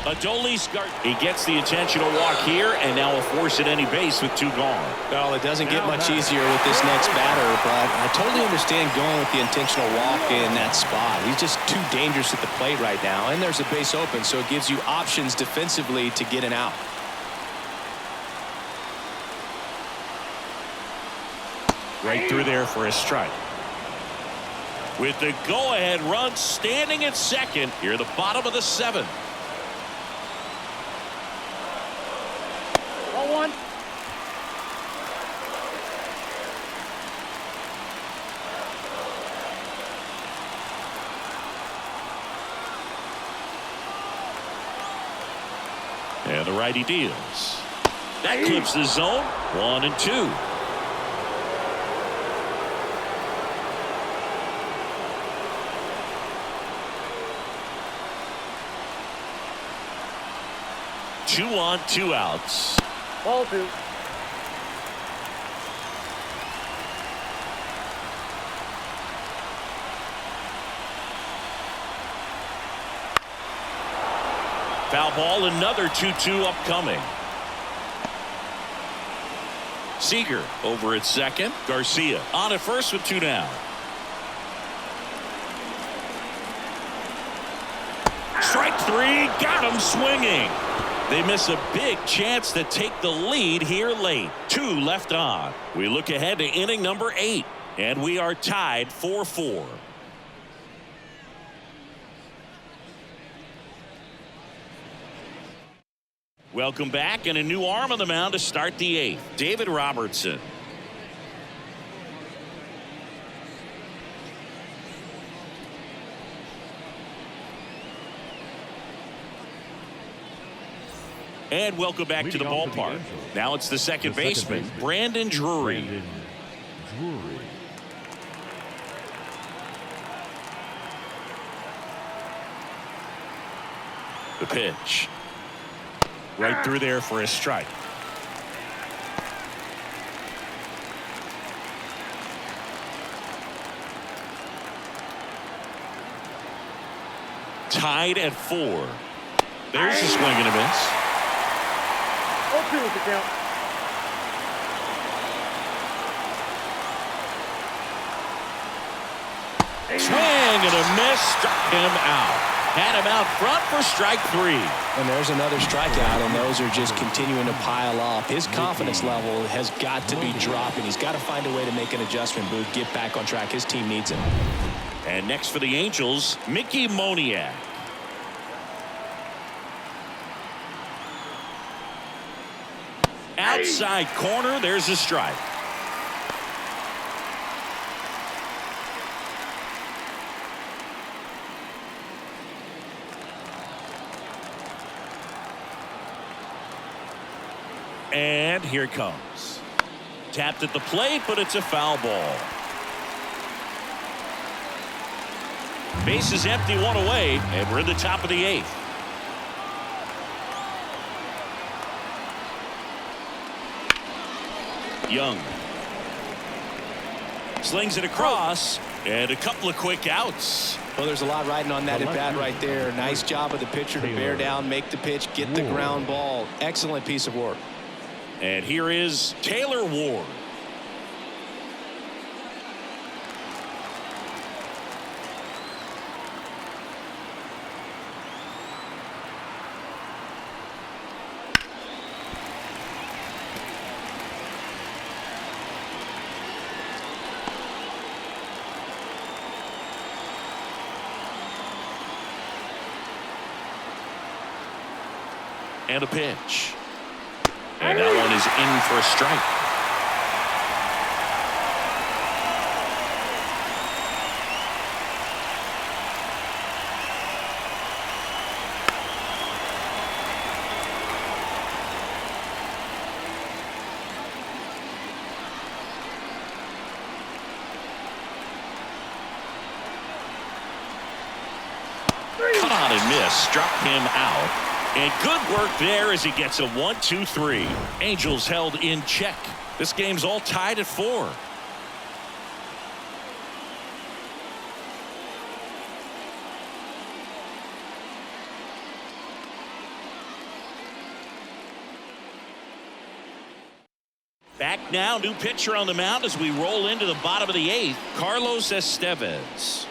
Adolis Garcia. He gets the intentional walk here, and now a force at any base with 2 gone. Well, it doesn't get much easier with this next batter, but I totally understand going with the intentional walk in that spot. He's just too dangerous at the plate right now, and there's a base open, so it gives you options defensively to get an out. Right through there for a strike. With the go-ahead run standing at second, here the bottom of the 7th. 1. And the righty deals. That clips the zone. 1 and 2. Two on, 2 outs. Ball 2. Foul ball, another 2-2 upcoming. Seager over at second. Garcia on at first with 2 down. Strike 3, got him swinging. They miss a big chance to take the lead here late. 2 left on. We look ahead to inning number 8, and we are tied 4-4. Welcome back, and a new arm on the mound to start the 8th. David Robertson. And welcome back to the ballpark. Now it's the second baseman, Brandon Drury. The pitch. Right through there for a strike. Tied at 4. There's a swing and a miss. 0-2 with the count. Swing and a miss, struck him out. Had him out front for strike 3. And there's another strikeout, and those are just continuing to pile up. His confidence level has got to be dropping. He's got to find a way to make an adjustment, Booth, get back on track. His team needs him. And next for the Angels, Mickey Moniak. Outside corner, there's a strike. And here it comes. Tapped at the plate, but it's a foul ball. Base is empty, one away, and we're in the top of the 8th. Young slings it across, and a couple of quick outs. Well, there's a lot riding on that at bat right there. Nice job of the pitcher to bear down, make the pitch, get the ground ball. Excellent piece of work. And here is Taylor Ward. And a pitch. And that one is in for a strike. Cut on and miss, struck him out. And good work there as he gets a 1-2-3. Angels held in check. This game's all tied at 4. Back now, new pitcher on the mound as we roll into the bottom of the 8th. Carlos Estevez.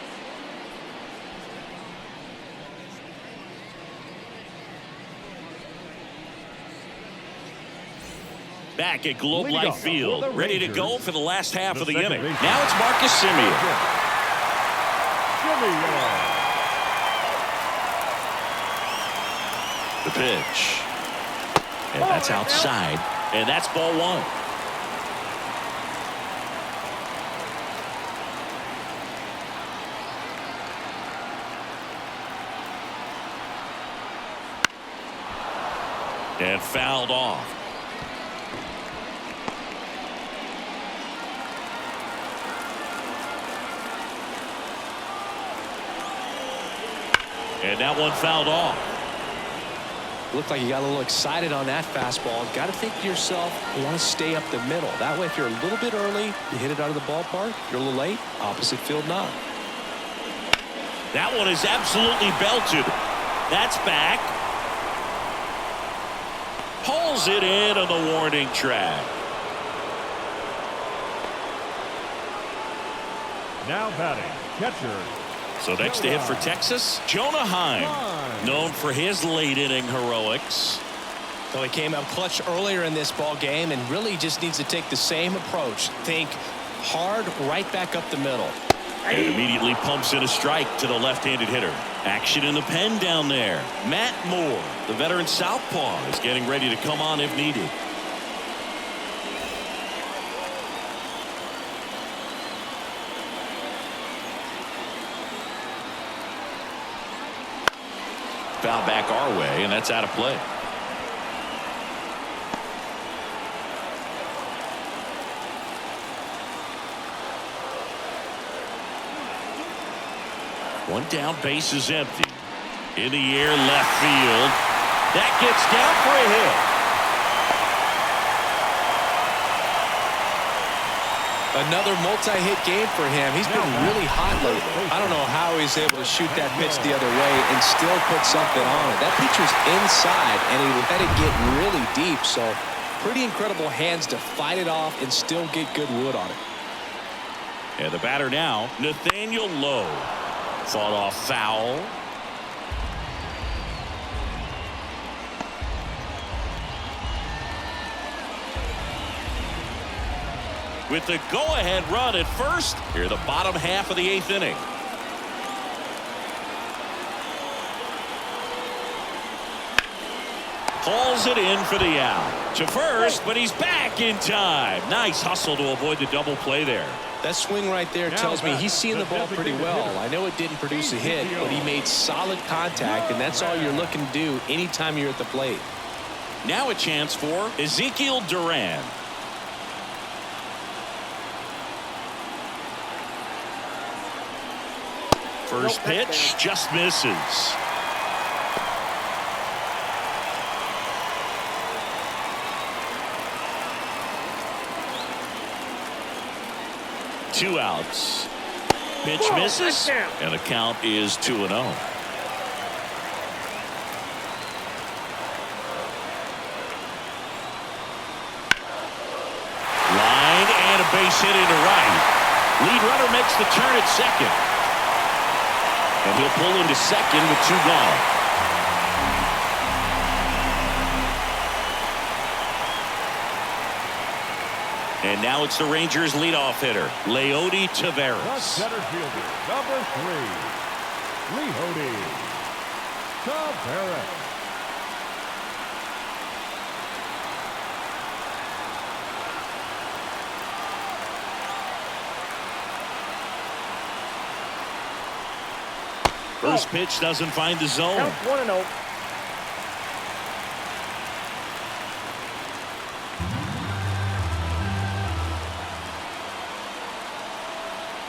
Back at Globe Life Field, ready to go for the last half of the inning. Now it's Marcus Semien. The pitch. And that's outside. And that's ball 1. And fouled off. And that one fouled off. Looked like you got a little excited on that fastball. Got to think to yourself, you want to stay up the middle. That way, if you're a little bit early, you hit it out of the ballpark. If you're a little late, opposite field knock. That one is absolutely belted. That's back. Pulls it in on the warning track. Now batting, catcher. So next to hit for Texas, Jonah Heim, known for his late inning heroics. Well, he came up clutch earlier in this ball game and really just needs to take the same approach. Think hard right back up the middle. And immediately pumps in a strike to the left-handed hitter. Action in the pen down there. Matt Moore, the veteran southpaw, is getting ready to come on if needed. Foul back our way, and that's out of play. One down, base is empty. In the air, left field. That gets down for a hit. Another multi-hit game for him. He's been really hot lately. I don't know how he's able to shoot that pitch the other way and still put something on it. That pitcher's inside, and he let it get really deep. So pretty incredible hands to fight it off and still get good wood on it. And the batter now, Nathaniel Lowe. Fought off foul. With the go-ahead run at first, here the bottom half of the 8th inning. Hauls it in for the out. To first, but he's back in time. Nice hustle to avoid the double play there. That swing right there tells me he's seeing the ball pretty well. I know it didn't produce a hit, but he made solid contact, and that's all you're looking to do anytime you're at the plate. Now a chance for Ezekiel Duran. First pitch just misses. Two outs. Pitch misses, and the count is 2-0. Line and a base hit into right. Lead runner makes the turn at second. And he'll pull into second with 2 gone. And now it's the Rangers leadoff hitter, Leody Taveras. The center fielder, number 3, Leody Taveras. First pitch doesn't find the zone. Count 1-0.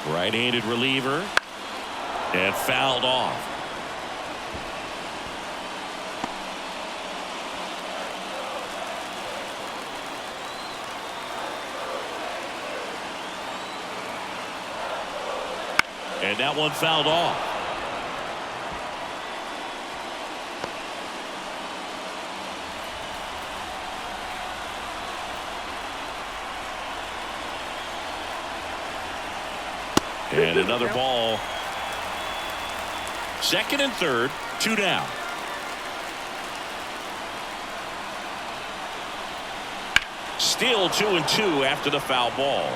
Right-handed reliever, and fouled off. And that one fouled off. And another ball. Second and third, 2 down. Still 2-2 after the foul ball.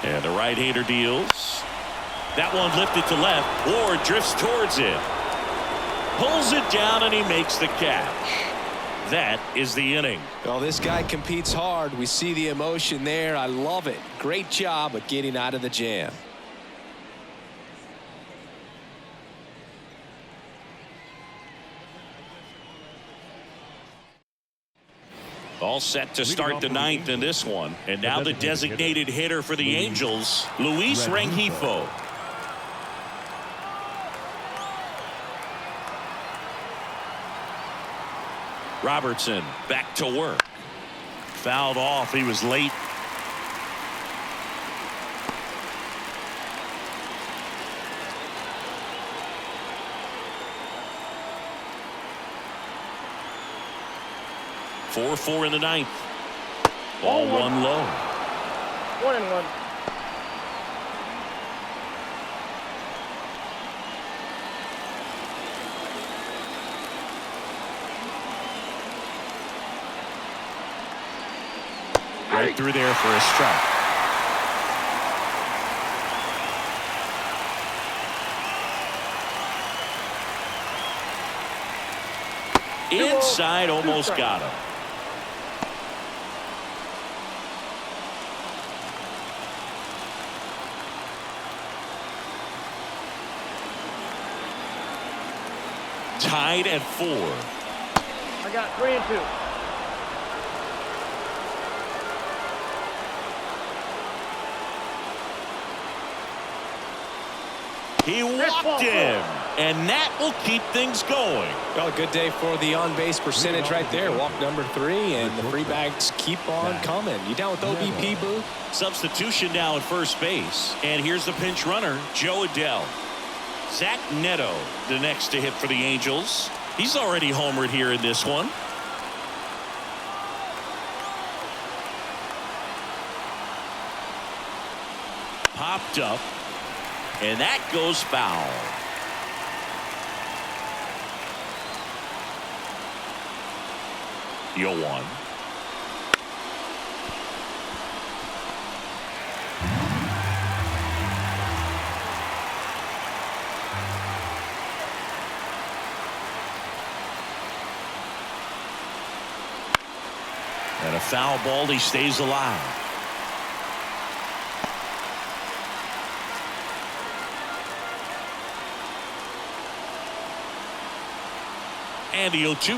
And the right-hander deals. That one lifted to left. Ward drifts towards it. Pulls it down, and he makes the catch. That is the inning. Well, this guy competes hard. We see the emotion there. I love it. Great job of getting out of the jam. All set to start the ninth in this one. And now the designated hitter for the Angels, Luis Rengifo. Robertson back to work. Fouled off. He was late. Four in the ninth. Ball one low. 1-1. Right through there for a strike. Inside, almost got him. Tied at 4. I got 3-2. He walked him, and that will keep things going. Well, a good day for the on-base percentage right there. Walk number 3, and the free bags keep on coming. You down with OBP, Boo? Substitution now at first base, and here's the pinch runner, Joe Adell. Zach Neto, the next to hit for the Angels. He's already homered here in this one. Popped up. And that goes foul. Deal 1. And a foul ball. He stays alive. And the 0-2.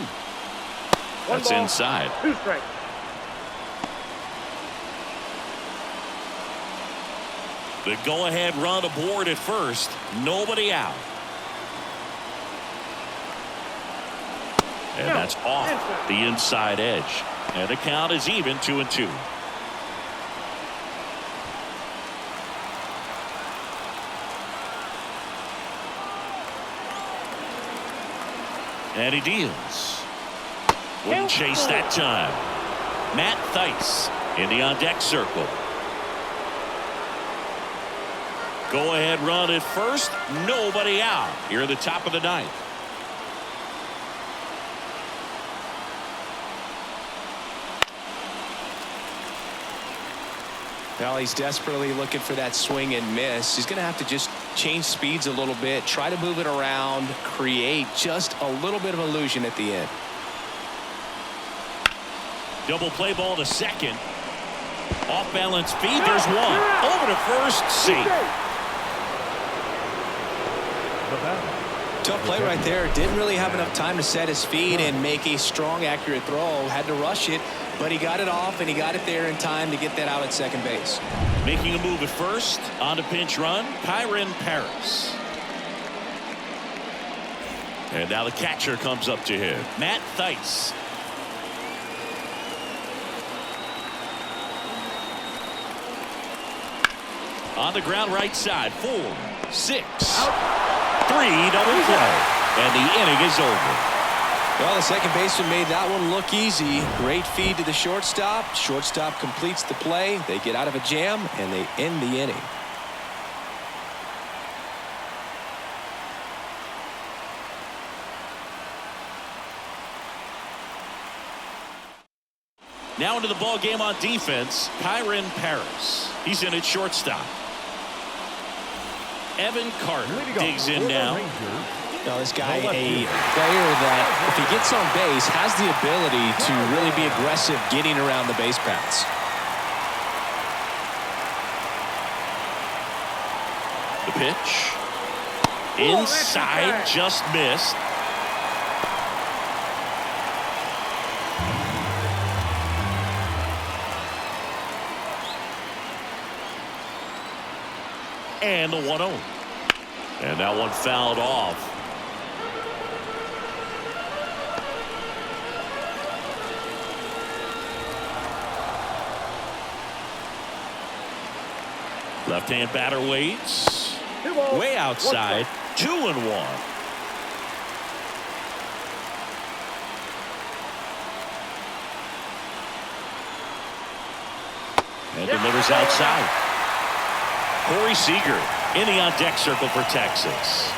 One That's ball, inside. 2 strikes. The go-ahead run aboard at first. Nobody out. And that's off the inside edge. And the count is even 2-2. And he deals. Wouldn't chase that time. Matt Thaiss in the on-deck circle. Go-ahead run at first. Nobody out here at the top of the ninth. Well, he's desperately looking for that swing and miss. He's going to have to just change speeds a little bit, try to move it around, create just a little bit of illusion at the end. Double play ball to second. Off balance feed. There's one. Over to first. Safe. Tough play right there. Didn't really have enough time to set his feet and make a strong, accurate throw. Had to rush it, but he got it off and he got it there in time to get that out at second base. Making a move at first. On to pinch run. Kyren Paris. And now the catcher comes up to him. Matt Thaiss. On the ground right side. 4, 6, 3 double play. And the inning is over. Well, the second baseman made that one look easy. Great feed to the shortstop. Shortstop completes the play. They get out of a jam and they end the inning. Now into the ball game on defense. Kyren Paris. He's in at shortstop. Evan Carter digs in now. Now this guy, a player that if he gets on base has the ability to really be aggressive getting around the base paths. The pitch inside, just missed. And the 1-0. And that one fouled off. Left-hand batter waits. Way outside. 2-1. And delivers outside. Corey Seager in the on-deck circle for Texas.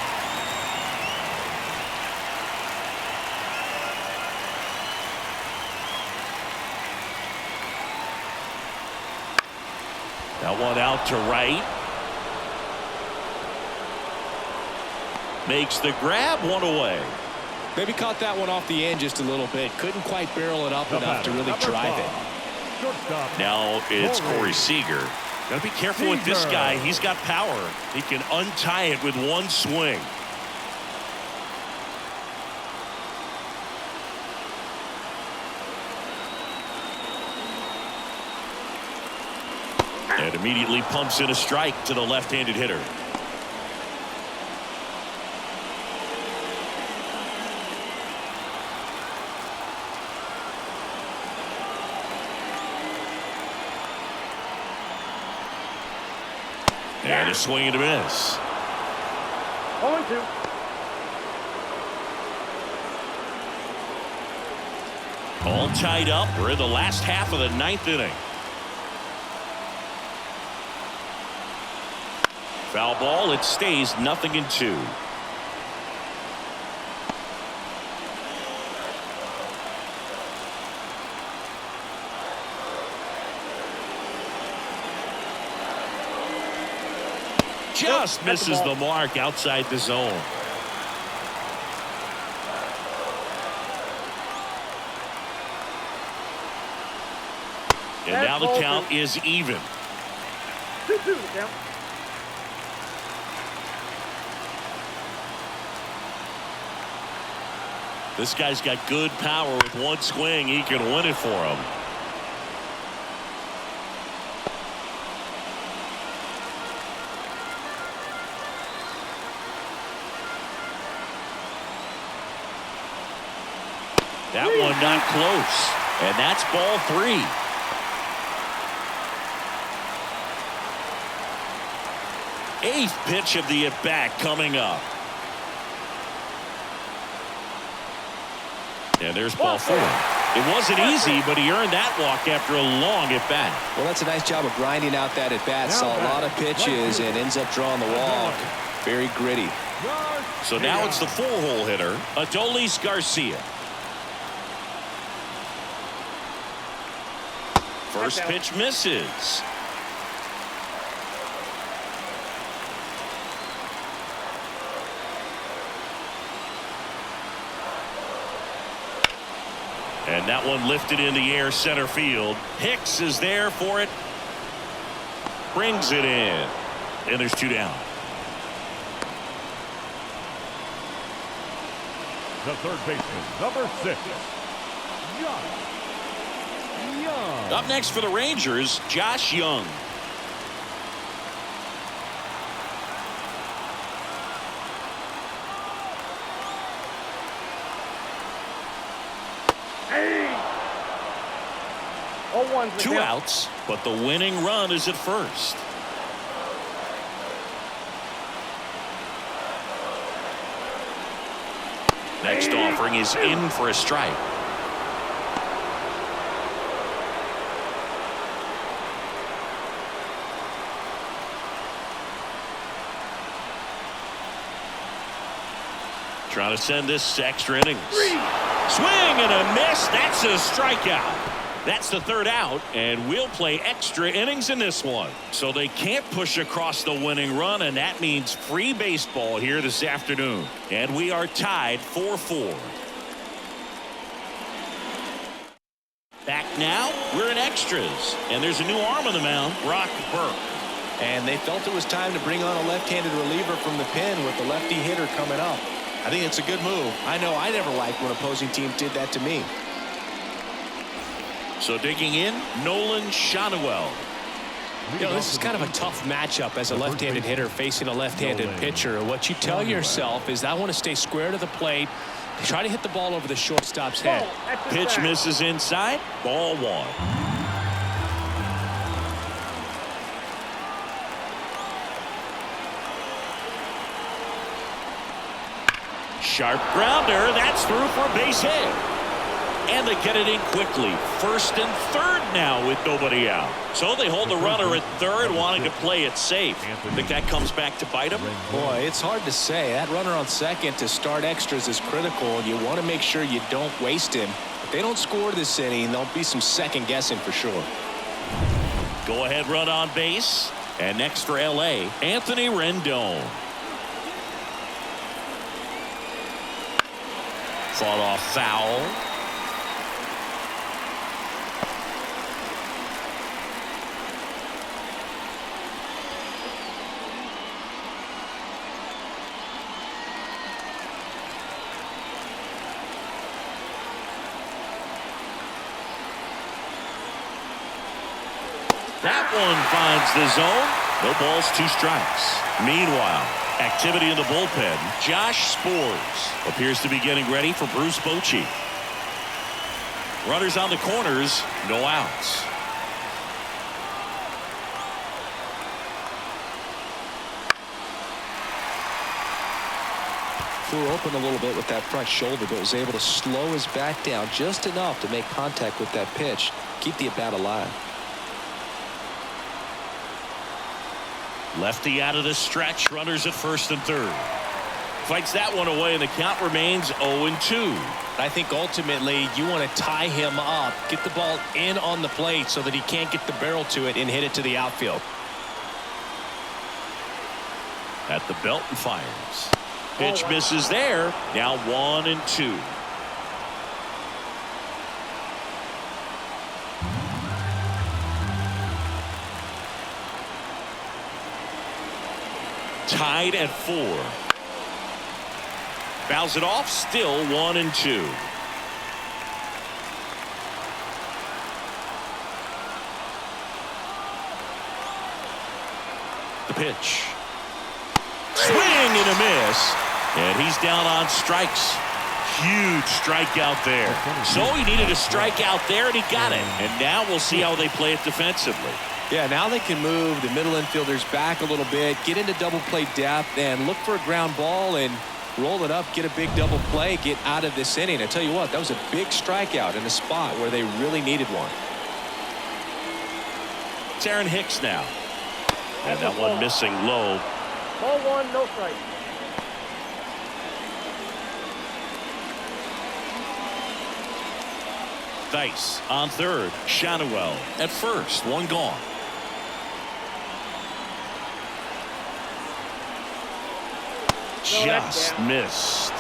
That one out to right. Makes the grab, one away. Maybe caught that one off the end just a little bit. Couldn't quite barrel it up enough to really drive it. Now it's Corey Seager. Got to be careful with this guy. He's got power. He can untie it with one swing. And immediately pumps in a strike to the left-handed hitter. And a swing and a miss. 0-2. All tied up. We're in the last half of the ninth inning. Foul ball. It stays 0-2. Just misses the mark outside the zone. And now the count is even. 2-2 the count. This guy's got good power. With one swing, he can win it for him. That one not close. And that's ball 3. Eighth pitch of the at-bat coming up. And there's ball 4. It wasn't easy, but he earned that walk after a long at-bat. Well, that's a nice job of grinding out that at-bat. Saw a lot of pitches and ends up drawing the walk. Very gritty. So now it's the 4-hole hitter, Adolis Garcia. First pitch misses. And that one lifted in the air center field. Hicks is there for it. Brings it in. And there's 2 down. The third baseman, number 6, Young. Up next for the Rangers, Josh Young. Hey! 0-1's the 2 count. outs, but the winning run is at first. Next offering is in for a strike. Trying to send this to extra innings. Swing and a miss. That's a strikeout. That's the 3rd out, and we'll play extra innings in this one. So they can't push across the winning run, and that means free baseball here this afternoon. And we are tied 4-4. Back now, we're in extras, and there's a new arm on the mound, Brock Burke. And they felt it was time to bring on a left-handed reliever from the pen with the lefty hitter coming up. I think it's a good move. I know I never liked when opposing teams did that to me. So digging in, Nolan Schanuel. You know, this is kind of a tough matchup as a left-handed hitter facing a left-handed pitcher. What you tell yourself is I want to stay square to the plate, try to hit the ball over the shortstop's head. Pitch misses inside, ball 1. Sharp grounder, that's through for a base hit. And they get it in quickly. 1st and 3rd now with nobody out. So they hold the runner at 3rd, wanting to play it safe. Think that comes back to bite them? Boy, it's hard to say. That runner on 2nd to start extras is critical, and you want to make sure you don't waste him. If they don't score this inning, there'll be some second guessing for sure. Go ahead run on base. And next for LA, Anthony Rendon. Fought off foul. That one finds the zone. No balls, 2 strikes. Meanwhile, activity in the bullpen. Josh Sborz appears to be getting ready for Bruce Bochy. Runners on the corners, no outs. Flew open a little bit with that front shoulder, but was able to slow his back down just enough to make contact with that pitch. Keep the at-bat alive. Lefty out of the stretch, runners at 1st and 3rd. Fights that one away, and the count remains 0-2. I think ultimately you want to tie him up, get the ball in on the plate so that he can't get the barrel to it and hit it to the outfield. At the belt and fires. Pitch misses there. Now 1-2. Tied at 4. Fouls it off, still 1-2. The pitch. Swing and a miss. And he's down on strikes. Huge strikeout there. So he needed a strikeout there, and he got it. And now we'll see how they play it defensively. Yeah, now they can move the middle infielders back a little bit, get into double play depth, and look for a ground ball and roll it up, get a big double play, get out of this inning. I tell you what, that was a big strikeout in a spot where they really needed one. It's Aaron Hicks now. And that one missing low. Ball one, no strike. Dice on third. Shadowell at first. One gone. Just missed.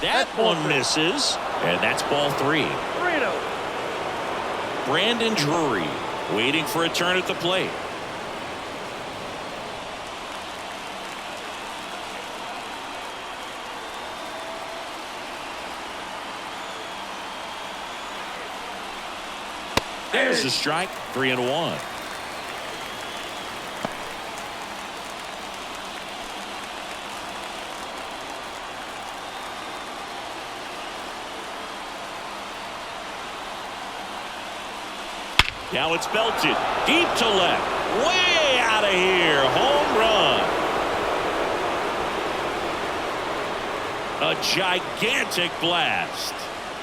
That one misses, and that's ball 3. 3-0. Brandon Drury waiting for a turn at the plate. There's the strike. 3-1. Now it's belted deep to left, way out of here. Home run. A gigantic blast,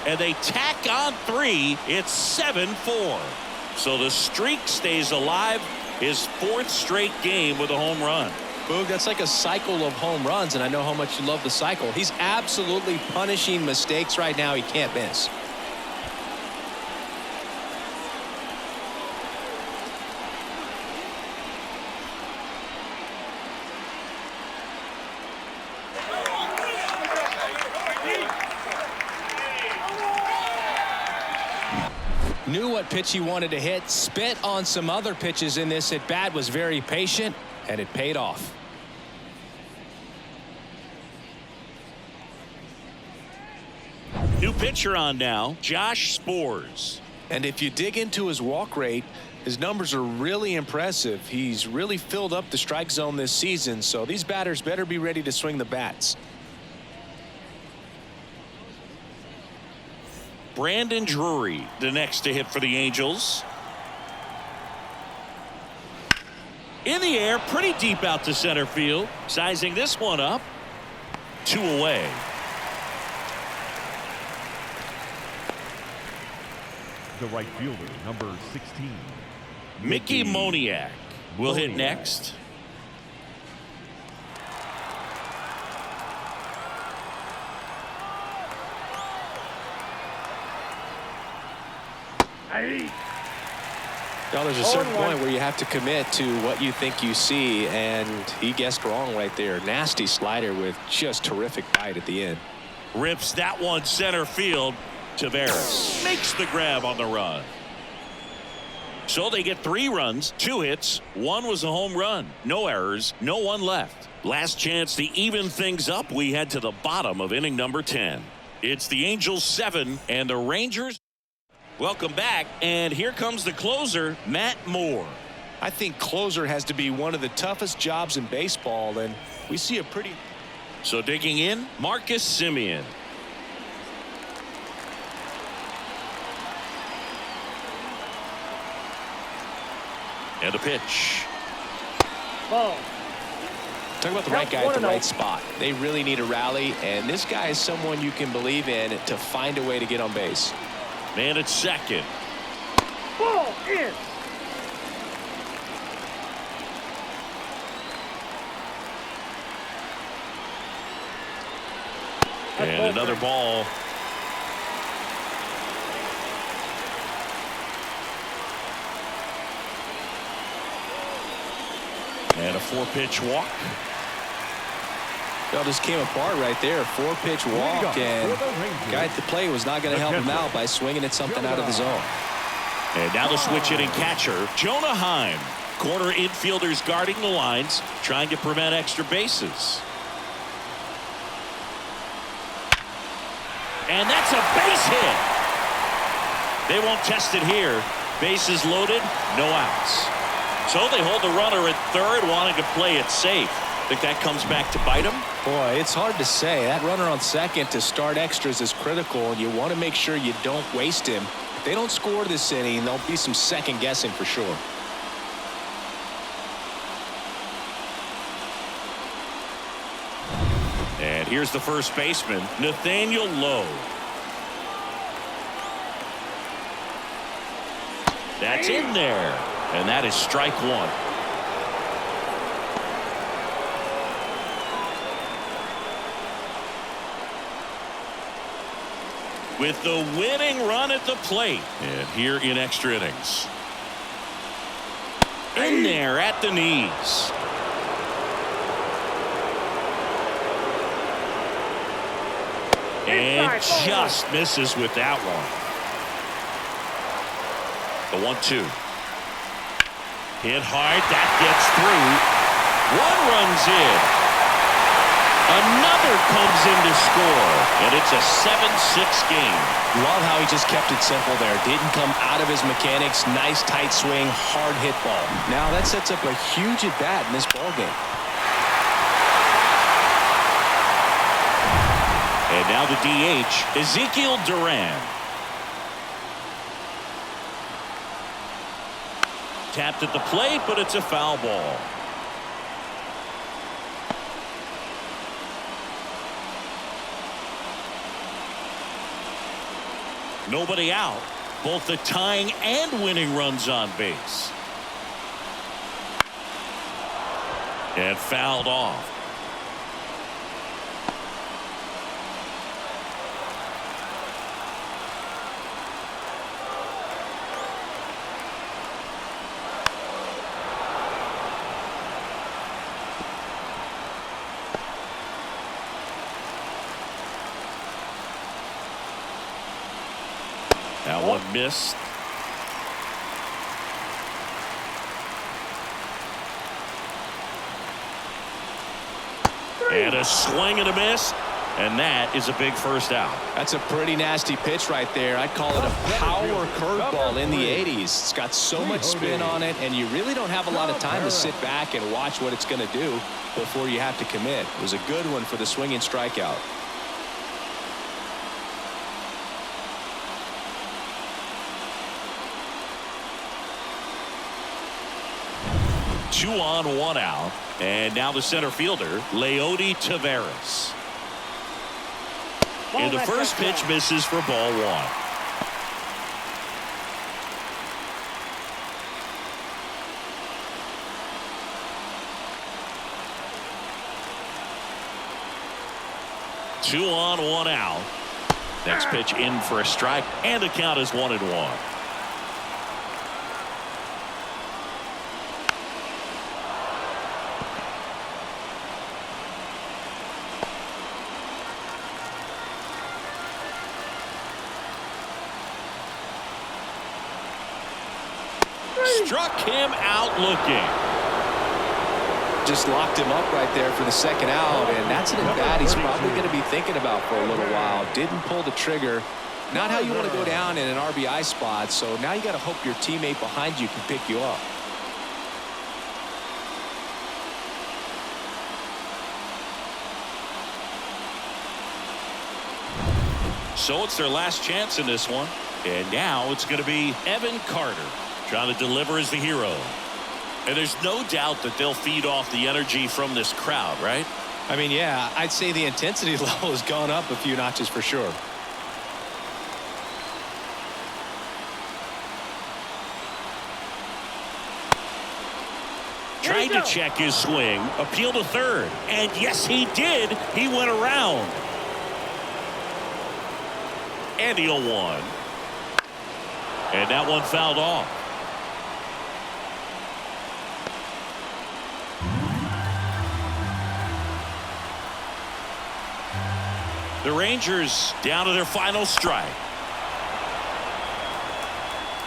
and they tack on 3. It's 7-4. So the streak stays alive. His 4th straight game with a home run. Boog, that's like a cycle of home runs, and I know how much you love the cycle. He's absolutely punishing mistakes right now. He can't miss. Knew what pitch he wanted to hit, spit on some other pitches in this at bat, was very patient, and it paid off. New pitcher on now, Josh Sborz. And if you dig into his walk rate, his numbers are really impressive. He's really filled up the strike zone this season, so these batters better be ready to swing the bats. Brandon Drury, the next to hit for the Angels. In the air, pretty deep out to center field. Sizing this one up. 2 away. The right fielder, number 16. Mickey Moniak will hit next. Now there's a certain point where you have to commit to what you think you see, and he guessed wrong right there. Nasty slider with just terrific bite at the end. Rips that one center field. Taveras makes the grab on the run. So they get 3 runs, 2 hits. 1 was a home run. No errors, no one left. Last chance to even things up. We head to the bottom of inning number 10. It's the Angels 7 and the Rangers. Welcome back, and here comes the closer, Matt Moore. I think closer has to be one of the toughest jobs in baseball, and we see a pretty... So digging in, Marcus Semien. And a pitch. Ball. Talk about the right guy at the right spot. They really need a rally, and this guy is someone you can believe in to find a way to get on base. Man at second. Ball in. And another ball. And a 4-pitch walk. Well, just came apart right there. 4-pitch walk, and the guy at the plate was not going to help him out by swinging at something out of the zone. And now the switch hitting catcher, Jonah Heim. Corner infielders guarding the lines, trying to prevent extra bases. And that's a base hit. They won't test it here. Bases loaded, no outs. So they hold the runner at third, wanting to play it safe. Think that comes back to bite him? Boy, it's hard to say. That runner on second to start extras is critical, and you want to make sure you don't waste him. If they don't score this inning, there'll be some second guessing for sure. And here's the first baseman, Nathaniel Lowe. That's in there, and that is strike one. With the winning run at the plate, and here in extra innings. In there at the knees. And just misses with that one. The 1-2. Hit hard. That gets through. One runs in. Another comes in to score. And it's a 7-6 game. Love how he just kept it simple there. Didn't come out of his mechanics. Nice tight swing. Hard hit ball. Now that sets up a huge at bat in this ball game. And now the DH, Ezekiel Duran. Tapped at the plate, but it's a foul ball. Nobody out. Both the tying and winning runs on base. And fouled off. That one missed. And a swing and a miss. And that is a big first out. That's a pretty nasty pitch right there. I'd call it a power curveball in the 80s. It's got so much spin on it, and you really don't have a lot of time to sit back and watch what it's going to do before you have to commit. It was a good one for the swinging strikeout. Two on, one out. And now the center fielder, Leody Taveras. And the first pitch misses for ball one. Two on, one out. Next pitch in for a strike, and the count is 1-1. Struck him out looking. Just locked him up right there for the second out, and that's an at-bat he's probably going to be thinking about for a little while. Didn't pull the trigger. Not how you want to go down in an RBI spot, so now you got to hope your teammate behind you can pick you up. So it's their last chance in this one. And now it's going to be Evan Carter trying to deliver as the hero. And there's no doubt that they'll feed off the energy from this crowd, right? I mean, yeah, I'd say the intensity level has gone up a few notches for sure. Tried to check his swing, appeal to third, and yes, he did. He went around. And the 0-1. And that one fouled off. The Rangers down to their final strike.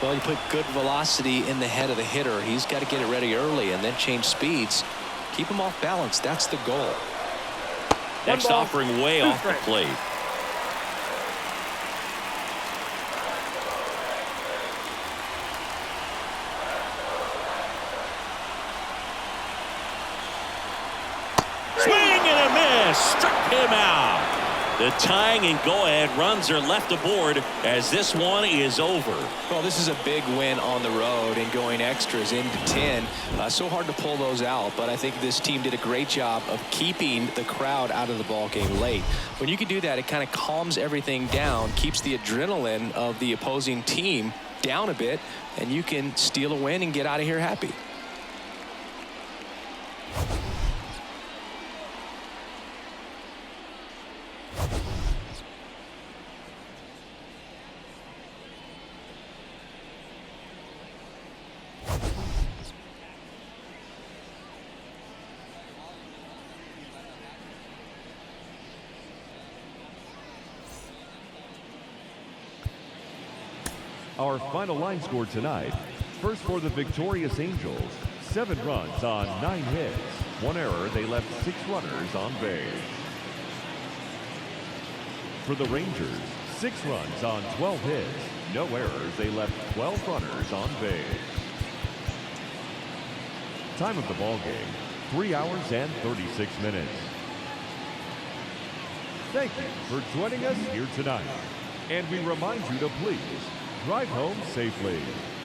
Well, you put good velocity in the head of the hitter. He's got to get it ready early and then change speeds. Keep him off balance. That's the goal. Next offering way off the plate. Swing and a miss. Struck him out. The tying and go-ahead runs are left aboard as this one is over. Well, this is a big win on the road and going extras into 10. So hard to pull those out, but I think this team did a great job of keeping the crowd out of the ball game late. When you can do that, it kind of calms everything down, keeps the adrenaline of the opposing team down a bit, and you can steal a win and get out of here happy. Our final line score tonight. First for the victorious Angels, 7 runs on 9 hits. 1 error, they left 6 runners on base. For the Rangers, 6 runs on 12 hits. No errors, they left 12 runners on base. Time of the ball game, 3 hours and 36 minutes. Thank you for joining us here tonight. And we remind you to please drive home safely.